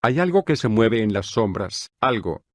Hay algo que se mueve en las sombras,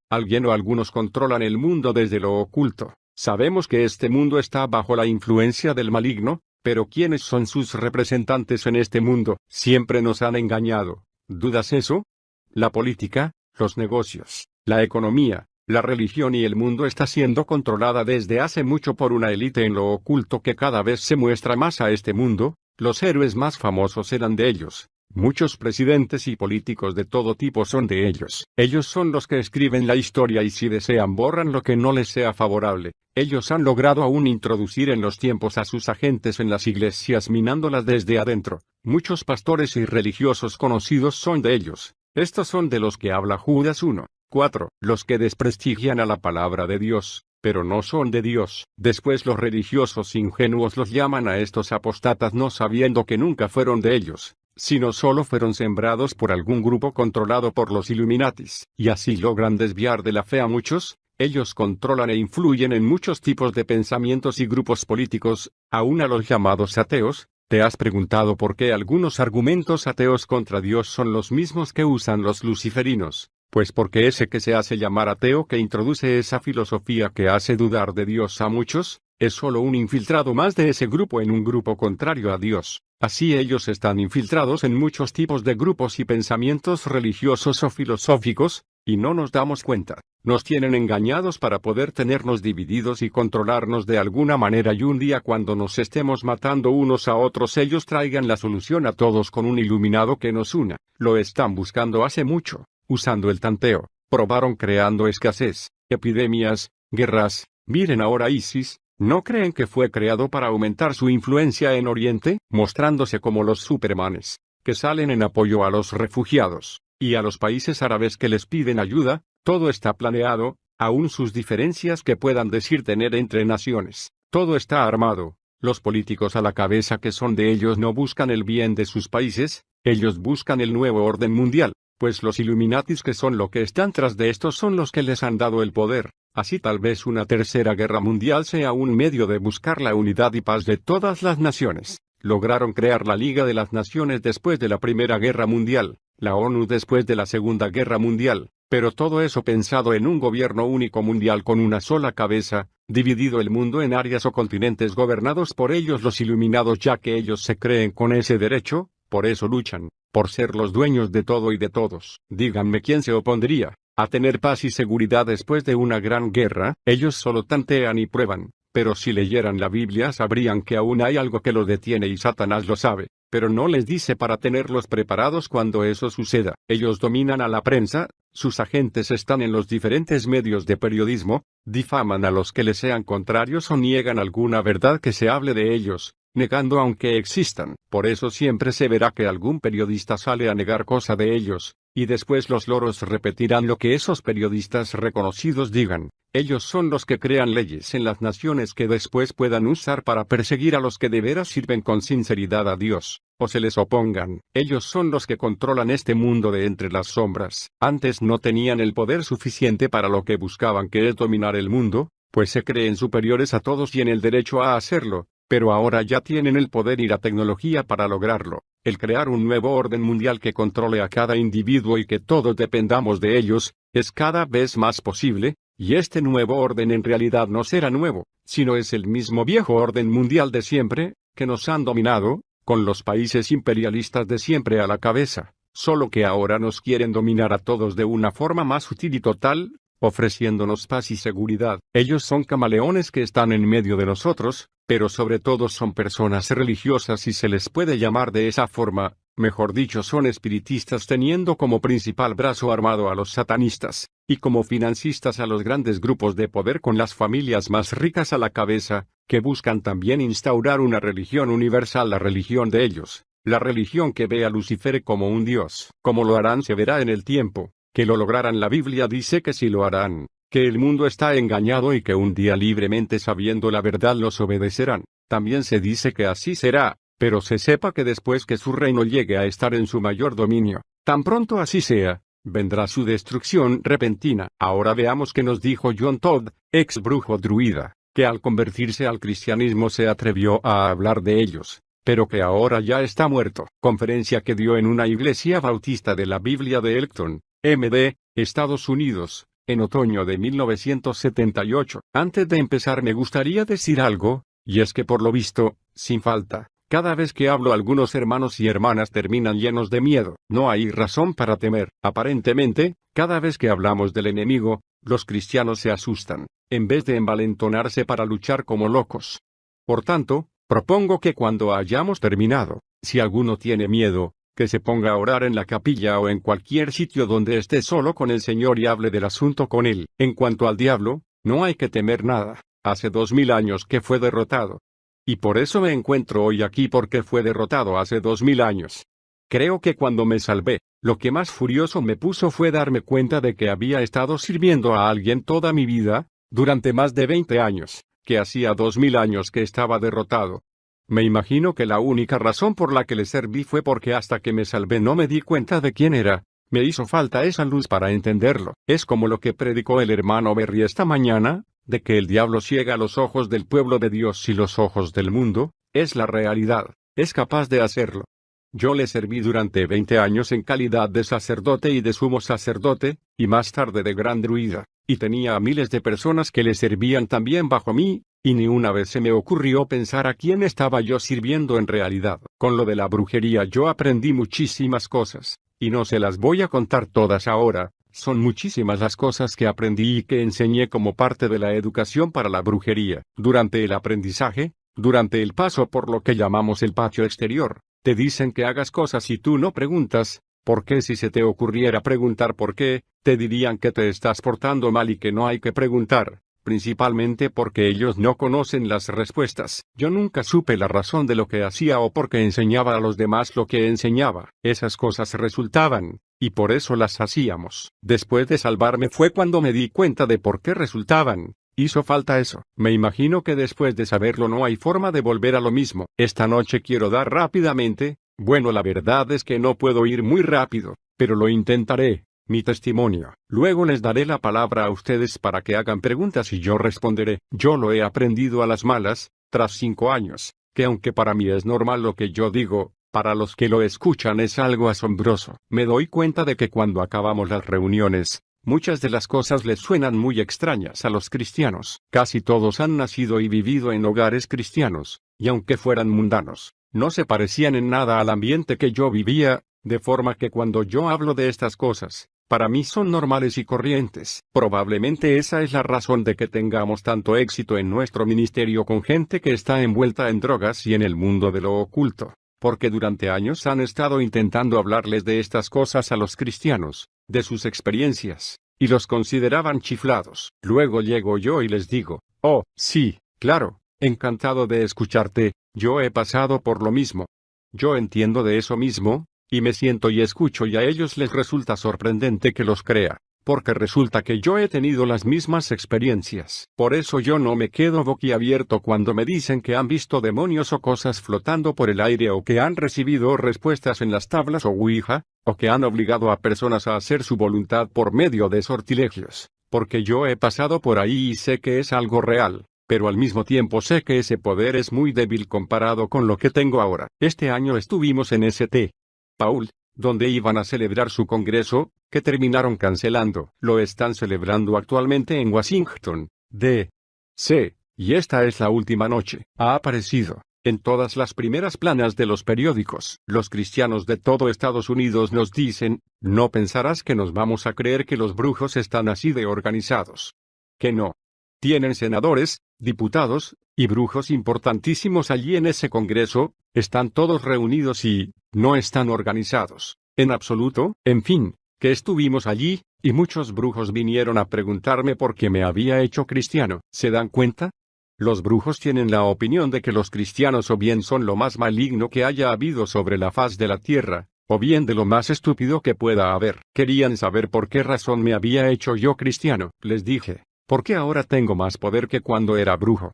alguien o algunos controlan el mundo desde lo oculto. Sabemos que este mundo está bajo la influencia del maligno, pero ¿quiénes son sus representantes en este mundo? Siempre nos han engañado. ¿Dudas eso? La política, los negocios, la economía, la religión y el mundo está siendo controlada desde hace mucho por una élite en lo oculto que cada vez se muestra más a este mundo. Los héroes más famosos eran de ellos. Muchos presidentes y políticos de todo tipo son de ellos. Ellos son los que escriben la historia y si desean borran lo que no les sea favorable. Ellos han logrado aún introducir en los tiempos a sus agentes en las iglesias minándolas desde adentro. Muchos pastores y religiosos conocidos son de ellos. Estos son de los que habla Judas 1:4, los que desprestigian a la palabra de Dios, pero no son de Dios. Después los religiosos ingenuos los llaman a estos apóstatas no sabiendo que nunca fueron de ellos, sino solo fueron sembrados por algún grupo controlado por los Illuminatis, y así logran desviar de la fe a muchos. Ellos controlan e influyen en muchos tipos de pensamientos y grupos políticos, aún a los llamados ateos. ¿Te has preguntado por qué algunos argumentos ateos contra Dios son los mismos que usan los luciferinos? Pues porque ese que se hace llamar ateo que introduce esa filosofía que hace dudar de Dios a muchos, es solo un infiltrado más de ese grupo en un grupo contrario a Dios. Así ellos están infiltrados en muchos tipos de grupos y pensamientos religiosos o filosóficos, y no nos damos cuenta. Nos tienen engañados para poder tenernos divididos y controlarnos de alguna manera y un día cuando nos estemos matando unos a otros ellos traigan la solución a todos con un iluminado que nos una. Lo están buscando hace mucho, usando el tanteo. Probaron creando escasez, epidemias, guerras. Miren ahora ISIS. ¿No creen que fue creado para aumentar su influencia en Oriente? Mostrándose como los Supermanes, que salen en apoyo a los refugiados, y a los países árabes que les piden ayuda. Todo está planeado, aún sus diferencias que puedan decir tener entre naciones. Todo está armado. Los políticos a la cabeza que son de ellos no buscan el bien de sus países, ellos buscan el nuevo orden mundial, pues los Illuminatis que son lo que están tras de estos son los que les han dado el poder. Así tal vez una tercera guerra mundial sea un medio de buscar la unidad y paz de todas las naciones. Lograron crear la Liga de las Naciones después de la Primera Guerra Mundial, la ONU después de la Segunda Guerra Mundial, pero todo eso pensado en un gobierno único mundial con una sola cabeza, dividido el mundo en áreas o continentes gobernados por ellos los iluminados ya que ellos se creen con ese derecho, por eso luchan, por ser los dueños de todo y de todos. Díganme quién se opondría a tener paz y seguridad después de una gran guerra. Ellos solo tantean y prueban, pero si leyeran la Biblia sabrían que aún hay algo que los detiene y Satanás lo sabe, pero no les dice para tenerlos preparados cuando eso suceda. Ellos dominan a la prensa, sus agentes están en los diferentes medios de periodismo, difaman a los que les sean contrarios o niegan alguna verdad que se hable de ellos, negando aunque existan. Por eso siempre se verá que algún periodista sale a negar cosa de ellos, y después los loros repetirán lo que esos periodistas reconocidos digan. Ellos son los que crean leyes en las naciones que después puedan usar para perseguir a los que de veras sirven con sinceridad a Dios, o se les opongan. Ellos son los que controlan este mundo de entre las sombras. Antes no tenían el poder suficiente para lo que buscaban, que es dominar el mundo, pues se creen superiores a todos y en el derecho a hacerlo. Pero ahora ya tienen el poder y la tecnología para lograrlo. El crear un nuevo orden mundial que controle a cada individuo y que todos dependamos de ellos, es cada vez más posible, y este nuevo orden en realidad no será nuevo, sino es el mismo viejo orden mundial de siempre, que nos han dominado, con los países imperialistas de siempre a la cabeza, solo que ahora nos quieren dominar a todos de una forma más sutil y total, ofreciéndonos paz y seguridad. Ellos son camaleones que están en medio de nosotros, pero sobre todo son personas religiosas y se les puede llamar de esa forma, mejor dicho son espiritistas teniendo como principal brazo armado a los satanistas, y como financistas a los grandes grupos de poder con las familias más ricas a la cabeza, que buscan también instaurar una religión universal, la religión de ellos, la religión que ve a Lucifer como un dios. Como lo harán se verá en el tiempo. Que lo lograrán. La Biblia dice que sí lo harán, que el mundo está engañado y que un día libremente sabiendo la verdad los obedecerán. También se dice que así será, pero se sepa que después que su reino llegue a estar en su mayor dominio, tan pronto así sea, vendrá su destrucción repentina. Ahora veamos qué nos dijo John Todd, ex brujo druida, que al convertirse al cristianismo se atrevió a hablar de ellos. pero que ahora ya está muerto. Conferencia que dio en una iglesia bautista de la Biblia de Elkton, MD, Estados Unidos, en otoño de 1978. Antes de empezar me gustaría decir algo, y es que por lo visto, sin falta, cada vez que hablo algunos hermanos y hermanas terminan llenos de miedo. No hay razón para temer. Aparentemente, cada vez que hablamos del enemigo, los cristianos se asustan, en vez de envalentonarse para luchar como locos. Por tanto, propongo que cuando hayamos terminado, si alguno tiene miedo, que se ponga a orar en la capilla o en cualquier sitio donde esté solo con el Señor y hable del asunto con él. En cuanto al diablo, no hay que temer nada. Hace 2000 años que fue derrotado. Y por eso me encuentro hoy aquí porque fue derrotado hace 2000 años. Creo que cuando me salvé, lo que más furioso me puso fue darme cuenta de que había estado sirviendo a alguien toda mi vida, durante más de 20 años, que hacía 2000 años que estaba derrotado. Me imagino que la única razón por la que le serví fue porque hasta que me salvé no me di cuenta de quién era. Me hizo falta esa luz para entenderlo. Es como lo que predicó el hermano Berry esta mañana, de que el diablo ciega los ojos del pueblo de Dios y los ojos del mundo. Es la realidad. Es capaz de hacerlo. Yo le serví durante 20 años en calidad de sacerdote y de sumo sacerdote, y más tarde de gran druida, y tenía a miles de personas que le servían también bajo mí, y ni una vez se me ocurrió pensar a quién estaba yo sirviendo en realidad. Con lo de la brujería yo aprendí muchísimas cosas, y no se las voy a contar todas ahora. Son muchísimas las cosas que aprendí y que enseñé como parte de la educación para la brujería. Durante el aprendizaje, durante el paso por lo que llamamos el patio exterior, te dicen que hagas cosas y tú no preguntas, ¿por qué? Si se te ocurriera preguntar por qué, te dirían que te estás portando mal y que no hay que preguntar, principalmente porque ellos no conocen las respuestas. Yo nunca supe la razón de lo que hacía o por qué enseñaba a los demás lo que enseñaba. Esas cosas resultaban, y por eso las hacíamos. Después de salvarme fue cuando me di cuenta de por qué resultaban. Hizo falta eso. Me imagino que después de saberlo no hay forma de volver a lo mismo. Esta noche quiero dar rápidamente, bueno, la verdad es que no puedo ir muy rápido, pero lo intentaré, mi testimonio. Luego les daré la palabra a ustedes para que hagan preguntas y yo responderé. Yo lo he aprendido a las malas, tras 5 años, que aunque para mí es normal lo que yo digo, para los que lo escuchan es algo asombroso. Me doy cuenta de que cuando acabamos las reuniones, muchas de las cosas les suenan muy extrañas a los cristianos. Casi todos han nacido y vivido en hogares cristianos, y aunque fueran mundanos, no se parecían en nada al ambiente que yo vivía, de forma que cuando yo hablo de estas cosas, para mí son normales y corrientes. Probablemente esa es la razón de que tengamos tanto éxito en nuestro ministerio con gente que está envuelta en drogas y en el mundo de lo oculto, porque durante años han estado intentando hablarles de estas cosas a los cristianos, de sus experiencias, y los consideraban chiflados. Luego llego yo y les digo, oh, sí, claro, encantado de escucharte, yo he pasado por lo mismo. Yo entiendo de eso mismo, y me siento y escucho y a ellos les resulta sorprendente que los crea, porque resulta que yo he tenido las mismas experiencias. Por eso yo no me quedo boquiabierto cuando me dicen que han visto demonios o cosas flotando por el aire o que han recibido respuestas en las tablas o Ouija, o que han obligado a personas a hacer su voluntad por medio de sortilegios, porque yo he pasado por ahí y sé que es algo real, pero al mismo tiempo sé que ese poder es muy débil comparado con lo que tengo ahora. Este año estuvimos en St. Paul, donde iban a celebrar su congreso, que terminaron cancelando. Lo están celebrando actualmente en Washington, D.C., y esta es la última noche. Ha aparecido en todas las primeras planas de los periódicos. Los cristianos de todo Estados Unidos nos dicen, no pensarás que nos vamos a creer que los brujos están así de organizados. Que no. Tienen senadores, diputados, y brujos importantísimos allí en ese congreso, están todos reunidos y no están organizados, en absoluto. En fin, que estuvimos allí, y muchos brujos vinieron a preguntarme por qué me había hecho cristiano. ¿Se dan cuenta? Los brujos tienen la opinión de que los cristianos o bien son lo más maligno que haya habido sobre la faz de la tierra, o bien de lo más estúpido que pueda haber. Querían saber por qué razón me había hecho yo cristiano. Les dije, porque ahora tengo más poder que cuando era brujo.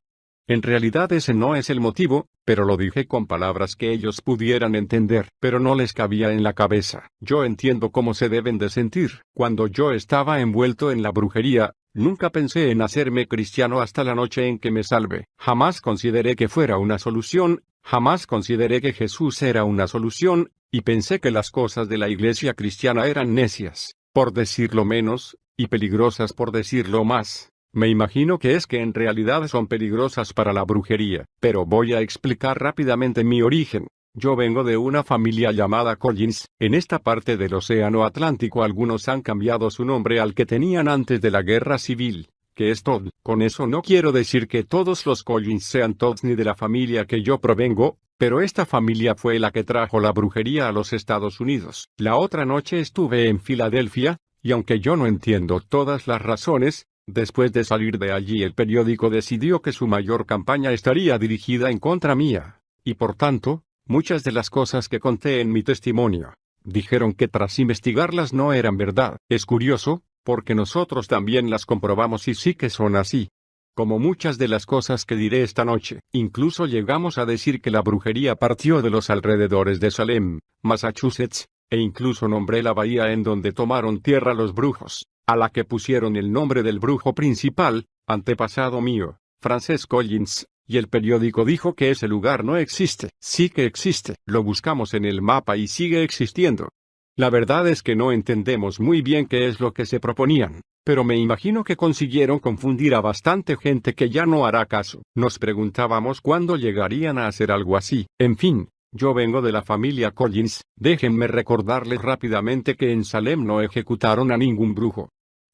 En realidad ese no es el motivo, pero lo dije con palabras que ellos pudieran entender, pero no les cabía en la cabeza. Yo entiendo cómo se deben de sentir. Cuando yo estaba envuelto en la brujería, nunca pensé en hacerme cristiano hasta la noche en que me salvé. Jamás consideré que fuera una solución, Jamás consideré que Jesús era una solución, y pensé que las cosas de la iglesia cristiana eran necias, por decirlo menos, y peligrosas por decirlo más. Me imagino que es que en realidad son peligrosas para la brujería, pero voy a explicar rápidamente mi origen. Yo vengo de una familia llamada Collins. En esta parte del Océano Atlántico algunos han cambiado su nombre al que tenían antes de la Guerra Civil, que es Todd. Con eso no quiero decir que todos los Collins sean Todds ni de la familia que yo provengo, pero esta familia fue la que trajo la brujería a los Estados Unidos. La otra noche estuve en Filadelfia, y aunque yo no entiendo todas las razones, después de salir de allí el periódico decidió que su mayor campaña estaría dirigida en contra mía, y por tanto, muchas de las cosas que conté en mi testimonio, dijeron que tras investigarlas no eran verdad. Es curioso, porque nosotros también las comprobamos y sí que son así. Como muchas de las cosas que diré esta noche, incluso llegamos a decir que la brujería partió de los alrededores de Salem, Massachusetts, e incluso nombré la bahía en donde tomaron tierra los brujos, a la que pusieron el nombre del brujo principal, antepasado mío, Frances Collins, y el periódico dijo que ese lugar no existe. Sí que existe. Lo buscamos en el mapa y sigue existiendo. La verdad es que no entendemos muy bien qué es lo que se proponían, pero me imagino que consiguieron confundir a bastante gente que ya no hará caso. Nos preguntábamos cuándo llegarían a hacer algo así. En fin, yo vengo de la familia Collins. Déjenme recordarles rápidamente que en Salem no ejecutaron a ningún brujo.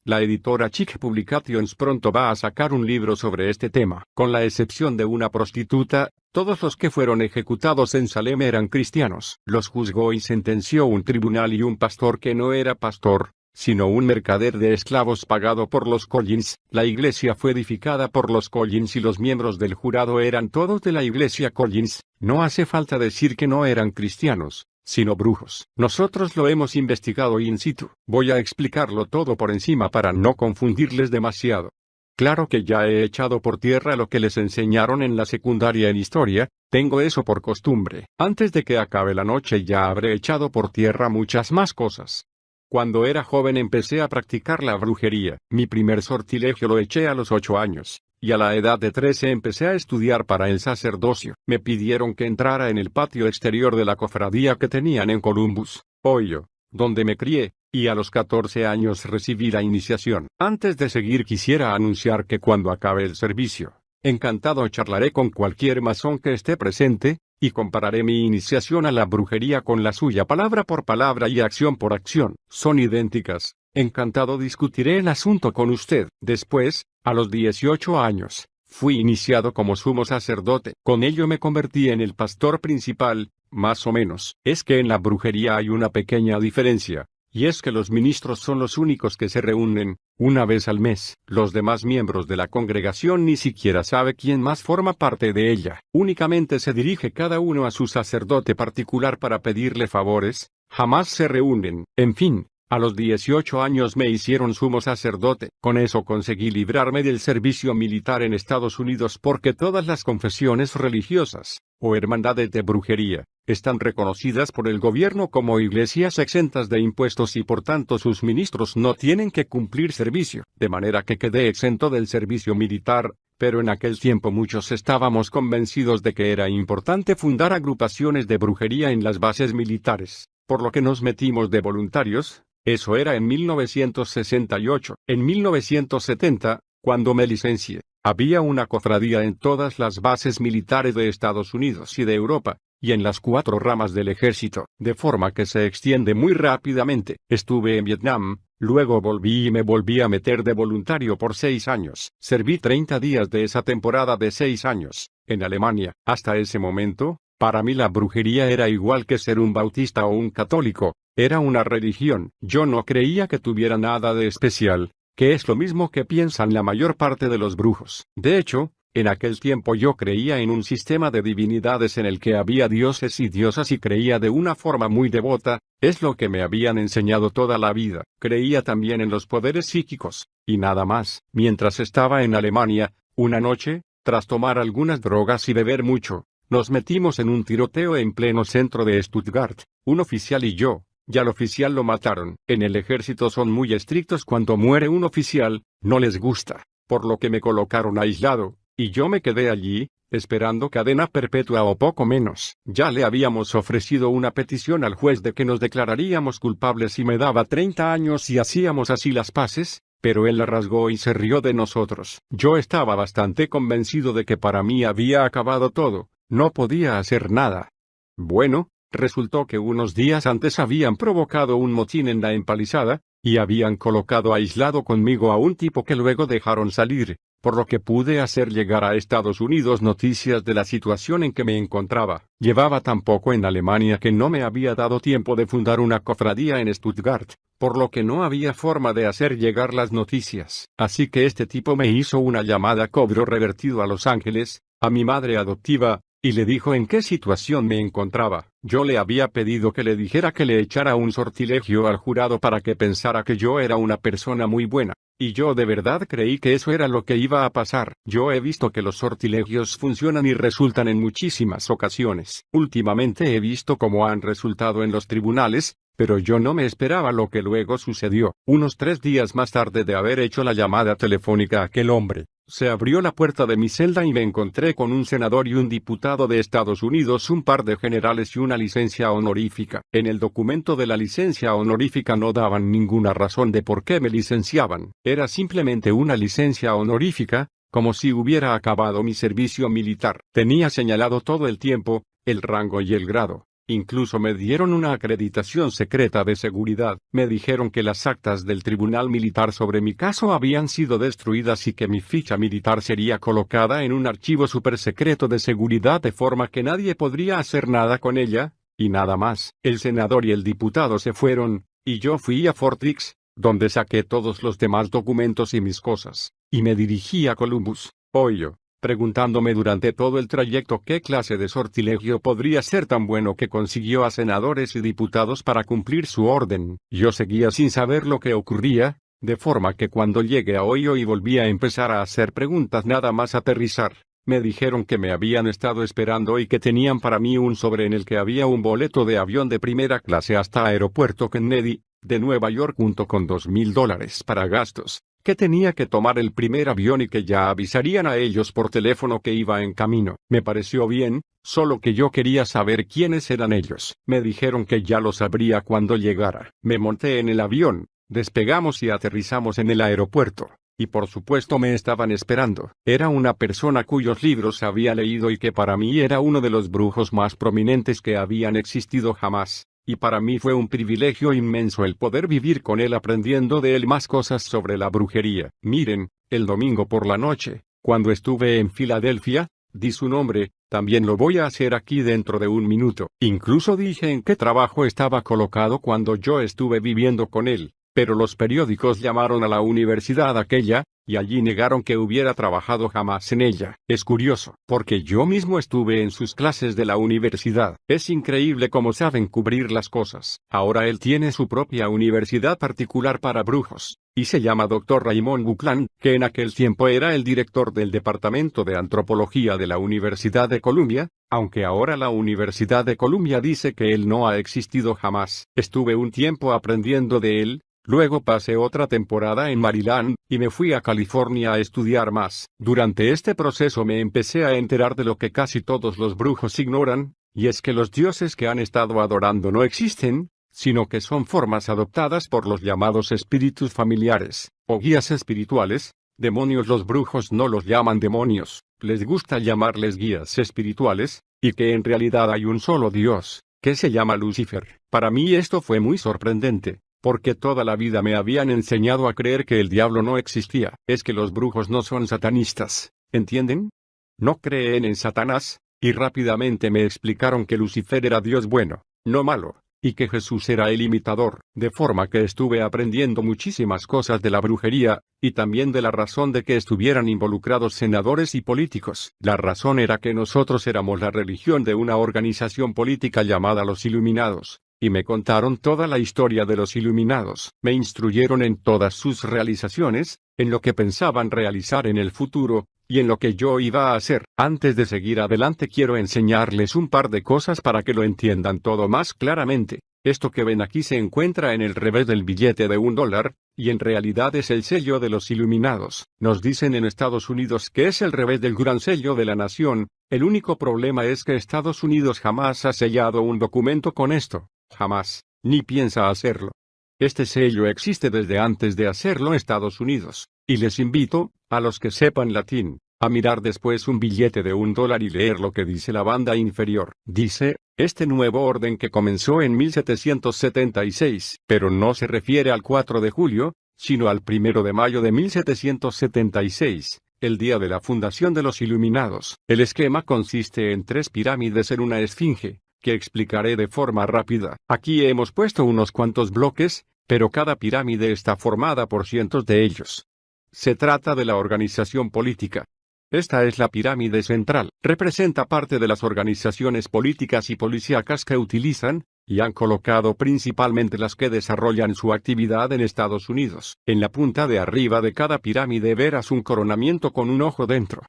La editora Chick Publications pronto va a sacar un libro sobre este tema. Con la excepción de una prostituta, todos los que fueron ejecutados en Salem eran cristianos. Los juzgó y sentenció un tribunal y un pastor que no era pastor, sino un mercader de esclavos pagado por los Collins. La iglesia fue edificada por los Collins y los miembros del jurado eran todos de la iglesia Collins. No hace falta decir que no eran cristianos, sino brujos. Nosotros lo hemos investigado in situ. Voy a explicarlo todo por encima para no confundirles demasiado. Claro que ya he echado por tierra lo que les enseñaron en la secundaria en historia, tengo eso por costumbre. Antes de que acabe la noche ya habré echado por tierra muchas más cosas. Cuando era joven empecé a practicar la brujería. Mi primer sortilegio lo eché a los 8 años. Y a la edad de 13 empecé a estudiar para el sacerdocio. Me pidieron que entrara en el patio exterior de la cofradía que tenían en Columbus, Ohio, donde me crié, y a los 14 años recibí la iniciación. Antes de seguir quisiera anunciar que cuando acabe el servicio, encantado charlaré con cualquier masón que esté presente, y compararé mi iniciación a la brujería con la suya palabra por palabra y acción por acción. Son idénticas. Encantado discutiré el asunto con usted. Después, a los 18 años, fui iniciado como sumo sacerdote. Con ello me convertí en el pastor principal, más o menos. Es que en la brujería hay una pequeña diferencia, y es que los ministros son los únicos que se reúnen, una vez al mes. Los demás miembros de la congregación ni siquiera sabe quién más forma parte de ella. Únicamente se dirige cada uno a su sacerdote particular para pedirle favores, jamás se reúnen. En fin. A los 18 años me hicieron sumo sacerdote. Con eso conseguí librarme del servicio militar en Estados Unidos porque todas las confesiones religiosas, o hermandades de brujería, están reconocidas por el gobierno como iglesias exentas de impuestos y por tanto sus ministros no tienen que cumplir servicio. De manera que quedé exento del servicio militar, pero en aquel tiempo muchos estábamos convencidos de que era importante fundar agrupaciones de brujería en las bases militares, por lo que nos metimos de voluntarios. Eso era en 1968. En 1970, cuando me licencié, había una cofradía en todas las bases militares de Estados Unidos y de Europa, y en las 4 ramas del ejército, de forma que se extiende muy rápidamente. Estuve en Vietnam, luego volví y me volví a meter de voluntario por 6 años. Serví 30 días de esa temporada de 6 años, en Alemania. Hasta ese momento, para mí la brujería era igual que ser un bautista o un católico. Era una religión. Yo no creía que tuviera nada de especial, que es lo mismo que piensan la mayor parte de los brujos. De hecho, en aquel tiempo yo creía en un sistema de divinidades en el que había dioses y diosas y creía de una forma muy devota, es lo que me habían enseñado toda la vida. Creía también en los poderes psíquicos, y nada más. Mientras estaba en Alemania, una noche, tras tomar algunas drogas y beber mucho, nos metimos en un tiroteo en pleno centro de Stuttgart, un oficial y yo. Ya al oficial lo mataron. En el ejército son muy estrictos cuando muere un oficial, no les gusta, por lo que me colocaron aislado, y yo me quedé allí, esperando cadena perpetua o poco menos. Ya le habíamos ofrecido una petición al juez de que nos declararíamos culpables y me daba 30 años si hacíamos así las paces, pero él la rasgó y se rió de nosotros. Yo estaba bastante convencido de que para mí había acabado todo, no podía hacer nada. Bueno, resultó que unos días antes habían provocado un motín en la empalizada, y habían colocado aislado conmigo a un tipo que luego dejaron salir, por lo que pude hacer llegar a Estados Unidos noticias de la situación en que me encontraba. Llevaba tan poco en Alemania que no me había dado tiempo de fundar una cofradía en Stuttgart, por lo que no había forma de hacer llegar las noticias. Así que este tipo me hizo una llamada cobro revertido a Los Ángeles, a mi madre adoptiva, y le dijo en qué situación me encontraba. Yo le había pedido que le dijera que le echara un sortilegio al jurado para que pensara que yo era una persona muy buena, y yo de verdad creí que eso era lo que iba a pasar. Yo he visto que los sortilegios funcionan y resultan en muchísimas ocasiones. Últimamente he visto cómo han resultado en los tribunales, pero yo no me esperaba lo que luego sucedió. Unos 3 días más tarde de haber hecho la llamada telefónica a aquel hombre, se abrió la puerta de mi celda y me encontré con un senador y un diputado de Estados Unidos, un par de generales y una licencia honorífica. En el documento de la licencia honorífica no daban ninguna razón de por qué me licenciaban. Era simplemente una licencia honorífica, como si hubiera acabado mi servicio militar. Tenía señalado todo el tiempo, el rango y el grado. Incluso me dieron una acreditación secreta de seguridad. Me dijeron que las actas del tribunal militar sobre mi caso habían sido destruidas y que mi ficha militar sería colocada en un archivo supersecreto de seguridad de forma que nadie podría hacer nada con ella, y nada más. El senador y el diputado se fueron, y yo fui a Fort Dix, donde saqué todos los demás documentos y mis cosas, y me dirigí a Columbus, Ohio, preguntándome durante todo el trayecto qué clase de sortilegio podría ser tan bueno que consiguió a senadores y diputados para cumplir su orden. Yo seguía sin saber lo que ocurría, de forma que cuando llegué a Ohio y volví a empezar a hacer preguntas nada más aterrizar, me dijeron que me habían estado esperando y que tenían para mí un sobre en el que había un boleto de avión de primera clase hasta Aeropuerto Kennedy, de Nueva York junto con $2,000 para gastos, que tenía que tomar el primer avión y que ya avisarían a ellos por teléfono que iba en camino. Me pareció bien, solo que yo quería saber quiénes eran ellos. Me dijeron que ya lo sabría cuando llegara. Me monté en el avión, despegamos y aterrizamos en el aeropuerto, y por supuesto me estaban esperando. Era una persona cuyos libros había leído y que para mí era uno de los brujos más prominentes que habían existido jamás. Y para mí fue un privilegio inmenso el poder vivir con él aprendiendo de él más cosas sobre la brujería. Miren, el domingo por la noche, cuando estuve en Filadelfia, di su nombre, también lo voy a hacer aquí dentro de un minuto. Incluso dije en qué trabajo estaba colocado cuando yo estuve viviendo con él, pero los periódicos llamaron a la universidad aquella, y allí negaron que hubiera trabajado jamás en ella. Es curioso, porque yo mismo estuve en sus clases de la universidad. Es increíble cómo saben cubrir las cosas. Ahora él tiene su propia universidad particular para brujos, y se llama Dr. Raymond Buckland, que en aquel tiempo era el director del Departamento de Antropología de la Universidad de Columbia, aunque ahora la Universidad de Columbia dice que él no ha existido jamás. Estuve un tiempo aprendiendo de él. Luego pasé otra temporada en Maryland, y me fui a California a estudiar más. Durante este proceso me empecé a enterar de lo que casi todos los brujos ignoran, y es que los dioses que han estado adorando no existen, sino que son formas adoptadas por los llamados espíritus familiares, o guías espirituales. Demonios los brujos no los llaman demonios, les gusta llamarles guías espirituales, y que en realidad hay un solo dios, que se llama Lucifer. Para mí esto fue muy sorprendente, porque toda la vida me habían enseñado a creer que el diablo no existía. Es que los brujos no son satanistas, ¿entienden? No creen en Satanás, y rápidamente me explicaron que Lucifer era Dios bueno, no malo, y que Jesús era el imitador, de forma que estuve aprendiendo muchísimas cosas de la brujería, y también de la razón de que estuvieran involucrados senadores y políticos. La razón era que nosotros éramos la religión de una organización política llamada los Iluminados. Y me contaron toda la historia de los Iluminados. Me instruyeron en todas sus realizaciones, en lo que pensaban realizar en el futuro, y en lo que yo iba a hacer. Antes de seguir adelante quiero enseñarles un par de cosas para que lo entiendan todo más claramente. Esto que ven aquí se encuentra en el revés del billete de $1, y en realidad es el sello de los iluminados. Nos dicen en Estados Unidos que es el revés del gran sello de la nación. El único problema es que Estados Unidos jamás ha sellado un documento con esto. Jamás, ni piensa hacerlo. Este sello existe desde antes de hacerlo Estados Unidos, y les invito, a los que sepan latín, a mirar después un billete de $1 y leer lo que dice la banda inferior. Dice, este nuevo orden que comenzó en 1776, pero no se refiere al 4 de julio, sino al 1 de mayo de 1776, el día de la fundación de los Iluminados. El esquema consiste en 3 pirámides en una esfinge, que explicaré de forma rápida. Aquí hemos puesto unos cuantos bloques, pero cada pirámide está formada por cientos de ellos. Se trata de la organización política. Esta es la pirámide central. Representa parte de las organizaciones políticas y policíacas que utilizan, y han colocado principalmente las que desarrollan su actividad en Estados Unidos. En la punta de arriba de cada pirámide verás un coronamiento con un ojo dentro.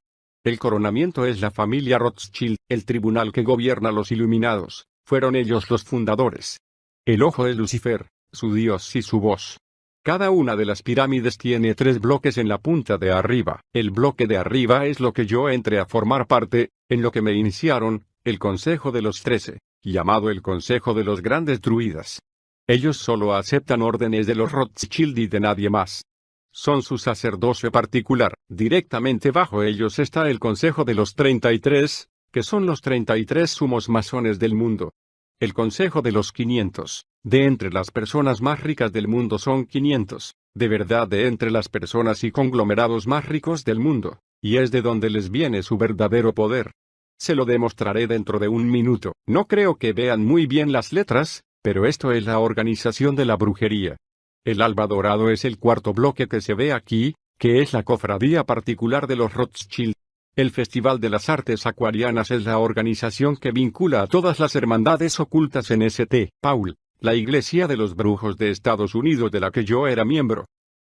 El coronamiento es la familia Rothschild, el tribunal que gobierna los Iluminados. Fueron ellos los fundadores. El ojo es Lucifer, su dios y su voz. Cada una de las pirámides tiene 3 bloques en la punta de arriba. El bloque de arriba es lo que yo entré a formar parte, en lo que me iniciaron, el Consejo de los 13, llamado el Consejo de los Grandes Druidas. Ellos solo aceptan órdenes de los Rothschild y de nadie más. Son su sacerdocio particular. Directamente bajo ellos está el Consejo de los 33, que son los 33 sumos masones del mundo. El Consejo de los 500. De entre las personas más ricas del mundo son 500, de verdad de entre las personas y conglomerados más ricos del mundo, y es de donde les viene su verdadero poder. Se lo demostraré dentro de un minuto. No creo que vean muy bien las letras, pero esto es la organización de la brujería. El alba dorado es el 4.º bloque que se ve aquí, que es la cofradía particular de los Rothschild. El Festival de las Artes Acuarianas es la organización que vincula a todas las hermandades ocultas en St. Paul, la Iglesia de los Brujos de Estados Unidos de la que yo era miembro.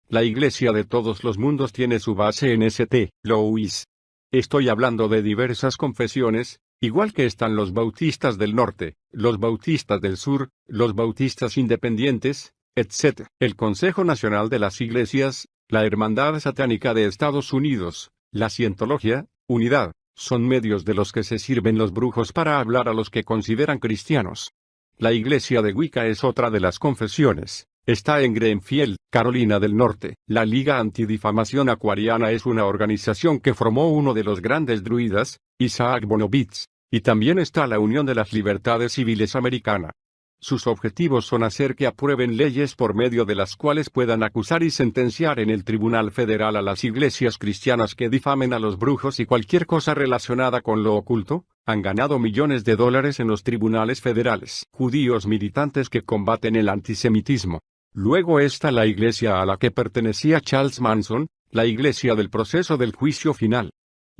La Iglesia de todos los mundos tiene su base en St. Louis. Estoy hablando de diversas confesiones, igual que están los bautistas del norte, los bautistas del sur, los bautistas independientes, etc. El Consejo Nacional de las Iglesias, la Hermandad Satánica de Estados Unidos, la Cientología, Unidad, son medios de los que se sirven los brujos para hablar a los que consideran cristianos. La Iglesia de Wicca es otra de las confesiones. Está en Greenfield, Carolina del Norte. La Liga Antidifamación Acuariana es una organización que formó uno de los grandes druidas, Isaac Bonowitz, y también está la Unión de las Libertades Civiles Americana. Sus objetivos son hacer que aprueben leyes por medio de las cuales puedan acusar y sentenciar en el Tribunal Federal a las iglesias cristianas que difamen a los brujos y cualquier cosa relacionada con lo oculto. Han ganado millones de dólares en los tribunales federales. Judíos militantes que combaten el antisemitismo. Luego está la iglesia a la que pertenecía Charles Manson, la iglesia del proceso del juicio final.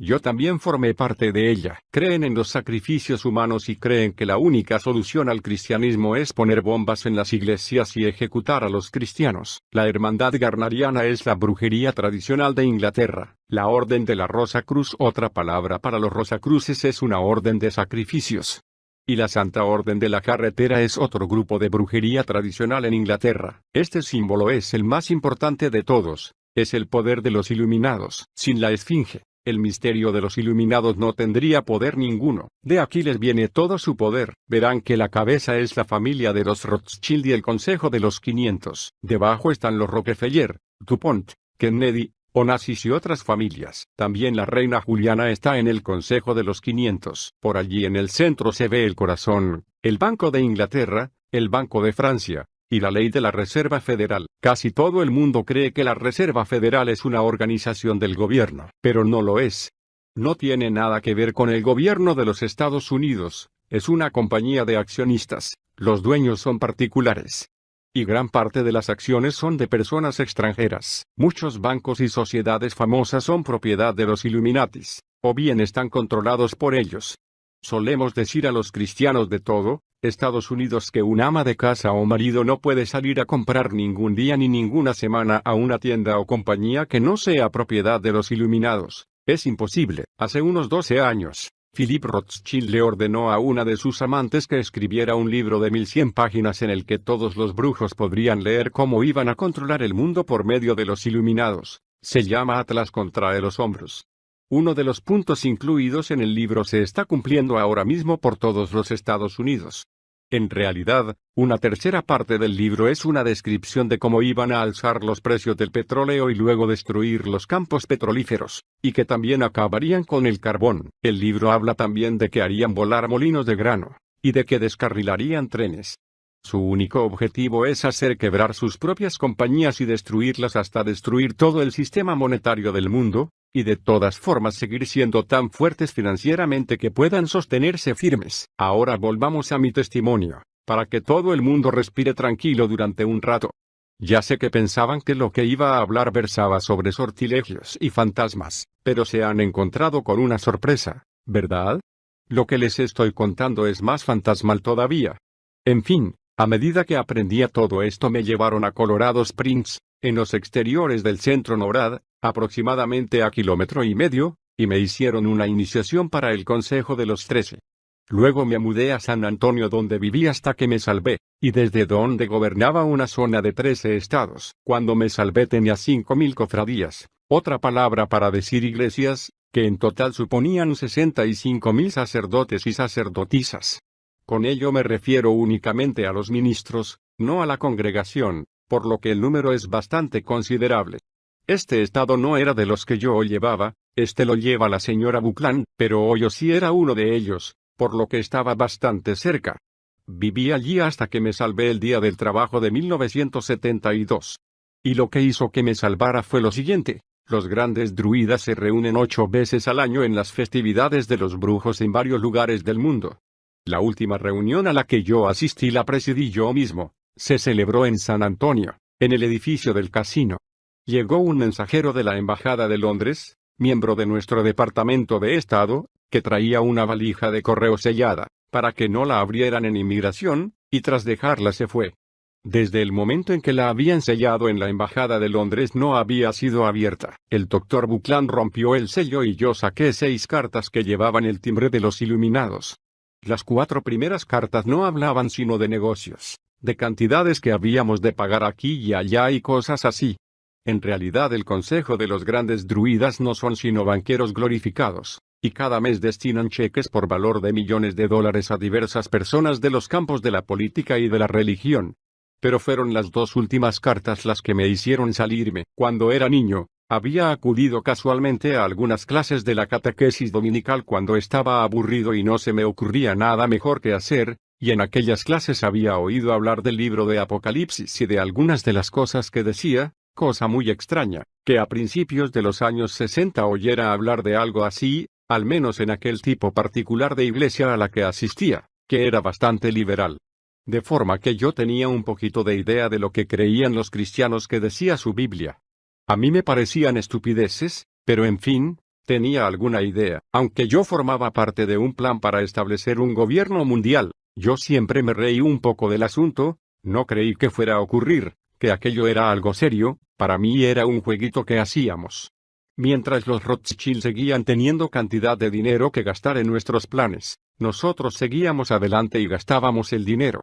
Yo también formé parte de ella. Creen en los sacrificios humanos y creen que la única solución al cristianismo es poner bombas en las iglesias y ejecutar a los cristianos. La hermandad garneriana es la brujería tradicional de Inglaterra. La Orden de la Rosa Cruz, otra palabra para los Rosacruces, es una orden de sacrificios. Y la Santa Orden de la Carretera es otro grupo de brujería tradicional en Inglaterra. Este símbolo es el más importante de todos. Es el poder de los iluminados. Sin la esfinge, el misterio de los iluminados no tendría poder ninguno. De aquí les viene todo su poder. Verán que la cabeza es la familia de los Rothschild y el Consejo de los 500. Debajo están los Rockefeller, DuPont, Kennedy, Onassis y otras familias. También la reina Juliana está en el Consejo de los 500. Por allí en el centro se ve el corazón, el Banco de Inglaterra, el Banco de Francia, y la ley de la Reserva Federal. Casi todo el mundo cree que la Reserva Federal es una organización del gobierno, pero no lo es. No tiene nada que ver con el gobierno de los Estados Unidos, es una compañía de accionistas, los dueños son particulares. Y gran parte de las acciones son de personas extranjeras. Muchos bancos y sociedades famosas son propiedad de los Illuminatis, o bien están controlados por ellos. Solemos decir a los cristianos de todo Estados Unidos que un ama de casa o marido no puede salir a comprar ningún día ni ninguna semana a una tienda o compañía que no sea propiedad de los iluminados. Es imposible. Hace unos 12 años, Philip Rothschild le ordenó a una de sus amantes que escribiera un libro de 1100 páginas en el que todos los brujos podrían leer cómo iban a controlar el mundo por medio de los iluminados. Se llama Atlas contra los hombros. Uno de los puntos incluidos en el libro se está cumpliendo ahora mismo por todos los Estados Unidos. En realidad, una tercera parte del libro es una descripción de cómo iban a alzar los precios del petróleo y luego destruir los campos petrolíferos, y que también acabarían con el carbón. El libro habla también de que harían volar molinos de grano, y de que descarrilarían trenes. Su único objetivo es hacer quebrar sus propias compañías y destruirlas hasta destruir todo el sistema monetario del mundo, y de todas formas seguir siendo tan fuertes financieramente que puedan sostenerse firmes. Ahora volvamos a mi testimonio, para que todo el mundo respire tranquilo durante un rato. Ya sé que pensaban que lo que iba a hablar versaba sobre sortilegios y fantasmas, pero se han encontrado con una sorpresa, ¿verdad? Lo que les estoy contando es más fantasmal todavía. En fin, a medida que aprendía todo esto me llevaron a Colorado Springs, en los exteriores del centro NORAD, aproximadamente a 1,5 kilómetros, y me hicieron una iniciación para el Consejo de los 13. Luego me mudé a San Antonio donde viví hasta que me salvé, y desde donde gobernaba una zona de 13 estados. Cuando me salvé tenía 5,000 cofradías, otra palabra para decir iglesias, que en total suponían 65,000 sacerdotes y sacerdotisas. Con ello me refiero únicamente a los ministros, no a la congregación, por lo que el número es bastante considerable. Este estado no era de los que yo llevaba, este lo lleva la señora Buckland, pero Ohio sí era uno de ellos, por lo que estaba bastante cerca. Viví allí hasta que me salvé el día del trabajo de 1972. Y lo que hizo que me salvara fue lo siguiente: los grandes druidas se reúnen 8 veces al año en las festividades de los brujos en varios lugares del mundo. La última reunión a la que yo asistí la presidí yo mismo. Se celebró en San Antonio, en el edificio del casino. Llegó un mensajero de la Embajada de Londres, miembro de nuestro Departamento de Estado, que traía una valija de correo sellada, para que no la abrieran en inmigración, y tras dejarla se fue. Desde el momento en que la habían sellado en la Embajada de Londres no había sido abierta. El Dr. Buckland rompió el sello y yo saqué 6 cartas que llevaban el timbre de los iluminados. Las 4 primeras cartas no hablaban sino de negocios, de cantidades que habíamos de pagar aquí y allá y cosas así. En realidad el Consejo de los Grandes Druidas no son sino banqueros glorificados, y cada mes destinan cheques por valor de millones de dólares a diversas personas de los campos de la política y de la religión. Pero fueron las 2 últimas cartas las que me hicieron salirme. Cuando era niño, había acudido casualmente a algunas clases de la catequesis dominical cuando estaba aburrido y no se me ocurría nada mejor que hacer, y en aquellas clases había oído hablar del libro de Apocalipsis y de algunas de las cosas que decía, cosa muy extraña, que a principios de los años 60 oyera hablar de algo así, al menos en aquel tipo particular de iglesia a la que asistía, que era bastante liberal. De forma que yo tenía un poquito de idea de lo que creían los cristianos que decía su Biblia. A mí me parecían estupideces, pero en fin, tenía alguna idea. Aunque yo formaba parte de un plan para establecer un gobierno mundial, yo siempre me reí un poco del asunto, no creí que fuera a ocurrir, que aquello era algo serio, para mí era un jueguito que hacíamos. Mientras los Rothschild seguían teniendo cantidad de dinero que gastar en nuestros planes, nosotros seguíamos adelante y gastábamos el dinero.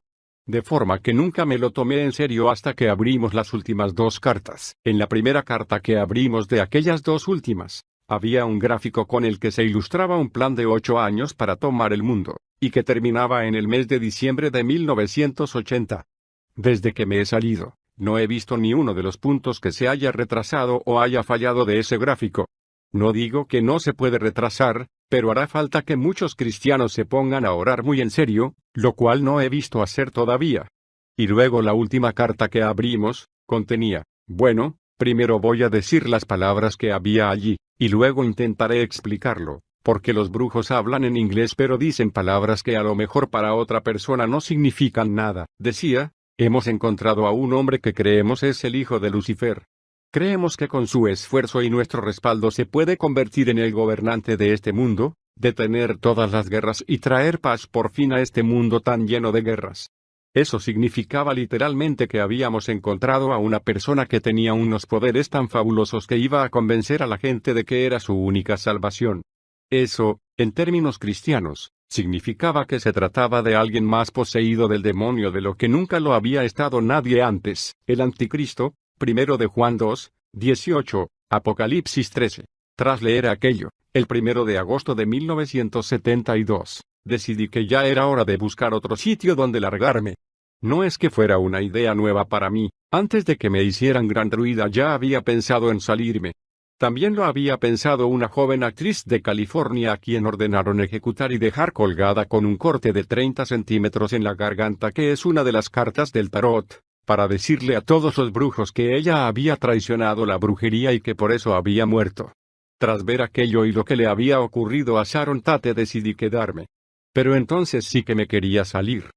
De forma que nunca me lo tomé en serio hasta que abrimos las últimas 2 cartas. En la primera carta que abrimos de aquellas 2 últimas, había un gráfico con el que se ilustraba un plan de 8 años para tomar el mundo, y que terminaba en el mes de diciembre de 1980. Desde que me he salido, no he visto ni uno de los puntos que se haya retrasado o haya fallado de ese gráfico. No digo que no se puede retrasar, pero hará falta que muchos cristianos se pongan a orar muy en serio, lo cual no he visto hacer todavía. Y luego la última carta que abrimos, contenía, bueno, primero voy a decir las palabras que había allí, y luego intentaré explicarlo, porque los brujos hablan en inglés pero dicen palabras que a lo mejor para otra persona no significan nada. Decía, hemos encontrado a un hombre que creemos es el hijo de Lucifer. Creemos que con su esfuerzo y nuestro respaldo se puede convertir en el gobernante de este mundo, detener todas las guerras y traer paz por fin a este mundo tan lleno de guerras. Eso significaba literalmente que habíamos encontrado a una persona que tenía unos poderes tan fabulosos que iba a convencer a la gente de que era su única salvación. Eso, en términos cristianos, significaba que se trataba de alguien más poseído del demonio de lo que nunca lo había estado nadie antes. El anticristo, 1 de Juan 2, 18, Apocalipsis 13. Tras leer aquello, el 1 de agosto de 1972, decidí que ya era hora de buscar otro sitio donde largarme. No es que fuera una idea nueva para mí, antes de que me hicieran gran ruida ya había pensado en salirme. También lo había pensado una joven actriz de California a quien ordenaron ejecutar y dejar colgada con un corte de 30 centímetros en la garganta, que es una de las cartas del tarot, para decirle a todos los brujos que ella había traicionado la brujería y que por eso había muerto. Tras ver aquello y lo que le había ocurrido a Sharon Tate decidí quedarme. Pero entonces sí que me quería salir.